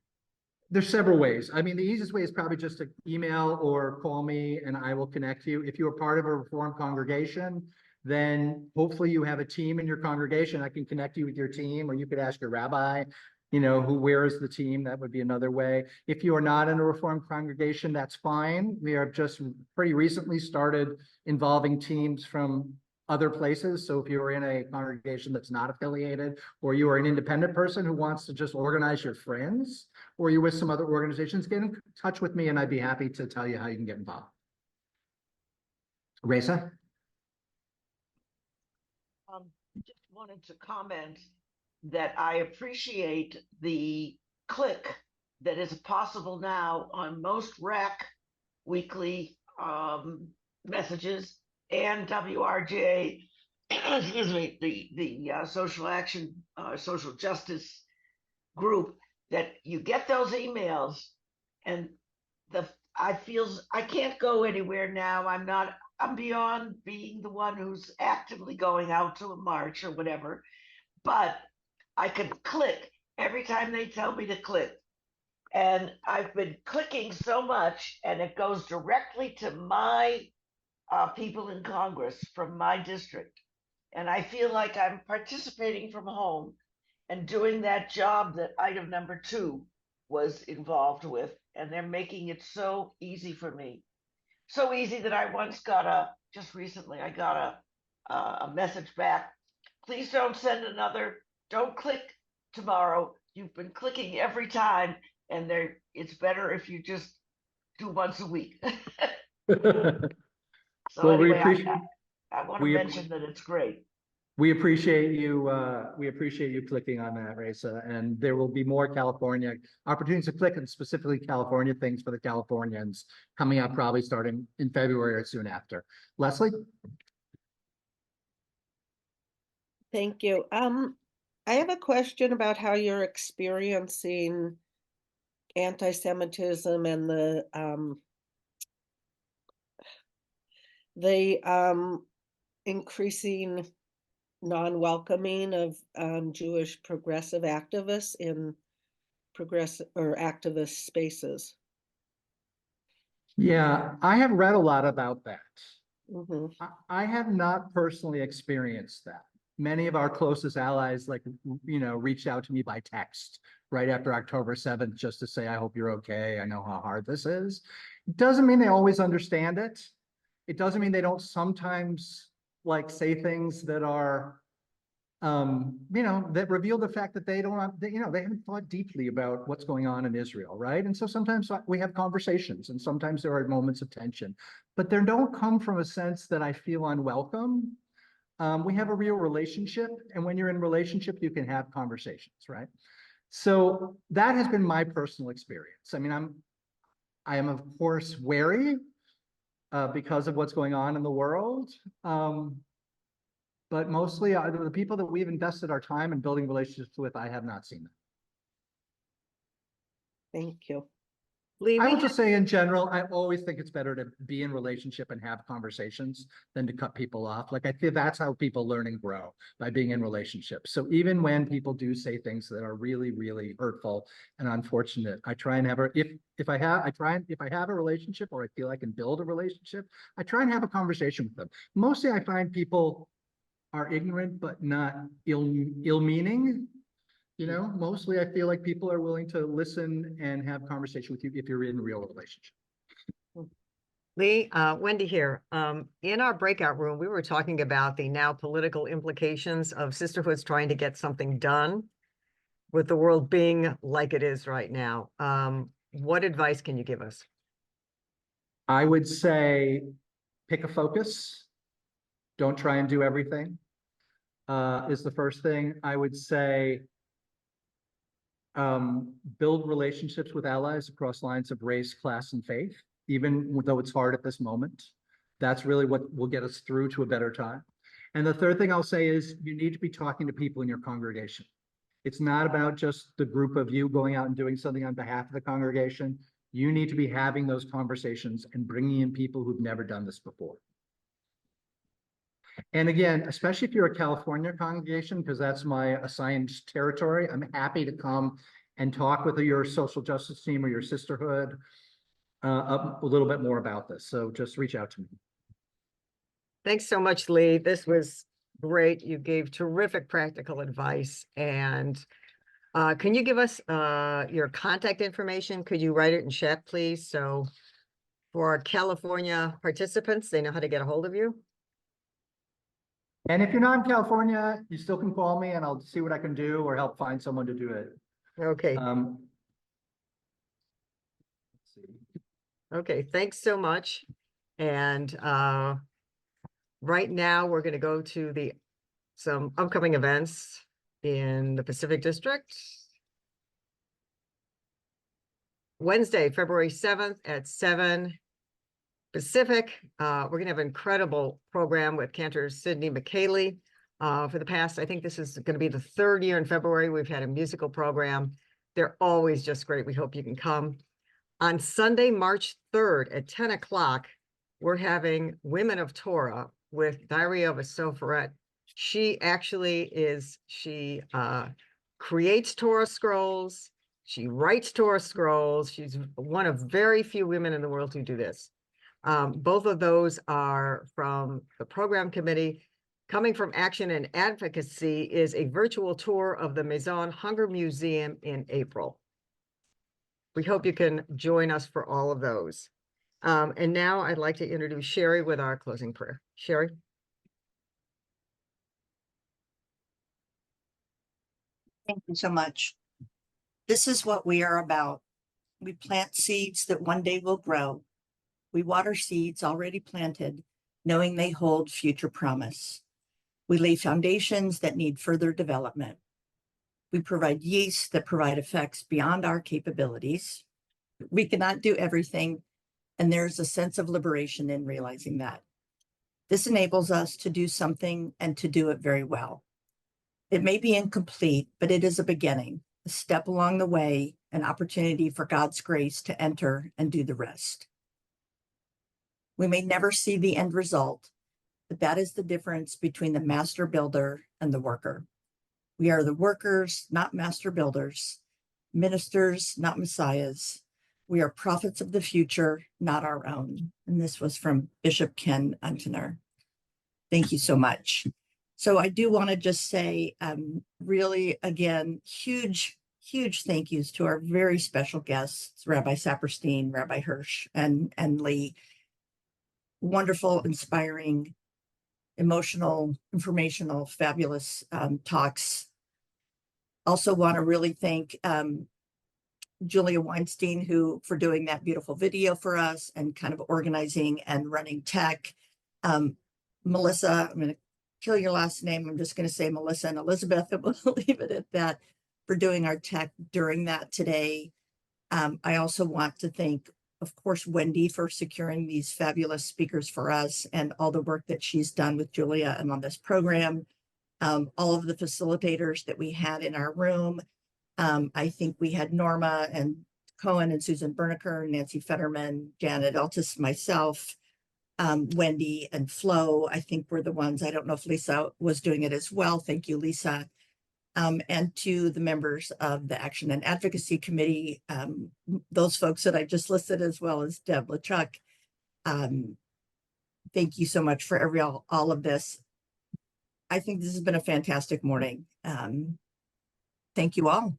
there's several ways. I mean, the easiest way is probably just to email or call me and I will connect you. If you're part of a Reformed congregation, then hopefully you have a team in your congregation. I can connect you with your team, or you could ask your rabbi, you know, where is the team? That would be another way. If you are not in a Reformed congregation, that's fine. We have just pretty recently started involving teams from other places. So if you're in a congregation that's not affiliated, or you are an independent person who wants to just organize your friends, or you're with some other organizations, get in touch with me and I'd be happy to tell you how you can get involved. Reza? Just wanted to comment that I appreciate the click that is possible now on most RAC weekly messages and WRJ, excuse me, the social action, social justice group, that you get those emails, and I can't go anywhere now. I'm beyond being the one who's actively going out to a march or whatever, but I can click every time they tell me to click. And I've been clicking so much, and it goes directly to my people in Congress from my district. And I feel like I'm participating from home and doing that job that item number 2 was involved with. And they're making it so easy for me. So easy that I once got just recently, I got a message back. Please don't send don't click tomorrow. You've been clicking every time, and it's better if you just do once a week. So well, anyway, I want to mention that it's great. We appreciate you. We appreciate you clicking on that, Reza. And there will be more California opportunities to click, and specifically California things for the Californians coming up, probably starting in February or soon after. Leslie? Thank you. I have a question about how you're experiencing anti-Semitism and the increasing non-welcoming of Jewish progressive activists in activist spaces. Yeah, I have read a lot about that. Mm-hmm. I have not personally experienced that. Many of our closest allies, reached out to me by text right after October 7th, just to say, I hope you're okay. I know how hard this is. It doesn't mean they always understand it. It doesn't mean they don't sometimes like say things that are, that reveal the fact that they don't, they haven't thought deeply about what's going on in Israel, right? And so sometimes we have conversations and sometimes there are moments of tension, but they don't come from a sense that I feel unwelcome. We have a real relationship, and when you're in relationship, you can have conversations, right? So that has been my personal experience. I mean, I am of course wary because of what's going on in the world. But mostly the people that we've invested our time in building relationships with, I have not seen them. Thank you. Lee, I we would just say in general, I always think it's better to be in relationship and have conversations than to cut people off. Like I feel that's how people learn and grow, by being in relationships. So even when people do say things that are really, really hurtful and unfortunate, I try and have if I have a relationship or I feel I can build a relationship, I try and have a conversation with them. Mostly I find people are ignorant but not ill-meaning. Mostly I feel like people are willing to listen and have conversation with you if you're in a real relationship. Lee, Wendy here. In our breakout room, we were talking about the now political implications of sisterhoods trying to get something done with the world being like it is right now. What advice can you give us? I would say pick a focus. Don't try and do everything, is the first thing. I would say build relationships with allies across lines of race, class, and faith, even though it's hard at this moment. That's really what will get us through to a better time. And the third thing I'll say is you need to be talking to people in your congregation. It's not about just the group of you going out and doing something on behalf of the congregation. You need to be having those conversations and bringing in people who've never done this before. And again, especially if you're a California congregation, because that's my assigned territory, I'm happy to come and talk with your social justice team or your sisterhood a little bit more about this. So just reach out to me. Thanks so much, Lee. This was great. You gave terrific practical advice. And can you give us your contact information? Could you write it in chat, please? So for our California participants, they know how to get a hold of you. And if you're not in California, you still can call me and I'll see what I can do or help find someone to do it. Okay. Let's see. Okay, thanks so much. And right now we're going to go to some upcoming events in the Pacific District. Wednesday, February 7th at 7 Pacific. We're going to have an incredible program with Cantor Sydney McKaylee. For the past, I think this is going to be the third year in February, we've had a musical program. They're always just great. We hope you can come. On Sunday, March 3rd at 10 o'clock, we're having Women of Torah with Diary of a Sopherette. She creates Torah scrolls. She writes Torah scrolls. She's one of very few women in the world who do this. Both of those are from the program committee. Coming from Action and Advocacy is a virtual tour of the Maison Hunger Museum in April. We hope you can join us for all of those. And now I'd like to introduce Sherry with our closing prayer. Sherry. Thank you so much. This is what we are about. We plant seeds that one day will grow. We water seeds already planted, knowing they hold future promise. We lay foundations that need further development. We provide yeast that provide effects beyond our capabilities. We cannot do everything, and there's a sense of liberation in realizing that. This enables us to do something and to do it very well. It may be incomplete, but it is a beginning, a step along the way, an opportunity for God's grace to enter and do the rest. We may never see the end result, but that is the difference between the master builder and the worker. We are the workers, not master builders, ministers, not messiahs. We are prophets of the future, not our own. And this was from Bishop Ken Untener. Thank you so much. So I do want to just say, really, again, huge huge thank yous to our very special guests, Rabbi Saperstein, Rabbi Hirsch, and Lee. Wonderful, inspiring, emotional, informational, fabulous talks. Also want to really thank Julia Weinstein, for doing that beautiful video for us and kind of organizing and running tech. Melissa, I'm going to kill your last name. I'm just going to say Melissa and Elizabeth, and we'll leave it at that, for doing our tech during that today. I also want to thank, of course, Wendy for securing these fabulous speakers for us and all the work that she's done with Julia and on this program. All of the facilitators that we had in our room. I think we had Norma and Cohen and Susan Berniker, Nancy Fetterman, Janet Eltis, myself, Wendy and Flo, I think were the ones. I don't know if Lisa was doing it as well. Thank you, Lisa. And to the members of the Action and Advocacy Committee, those folks that I just listed, as well as Deb LeChuck. Thank you so much for all of this. I think this has been a fantastic morning. Thank you all.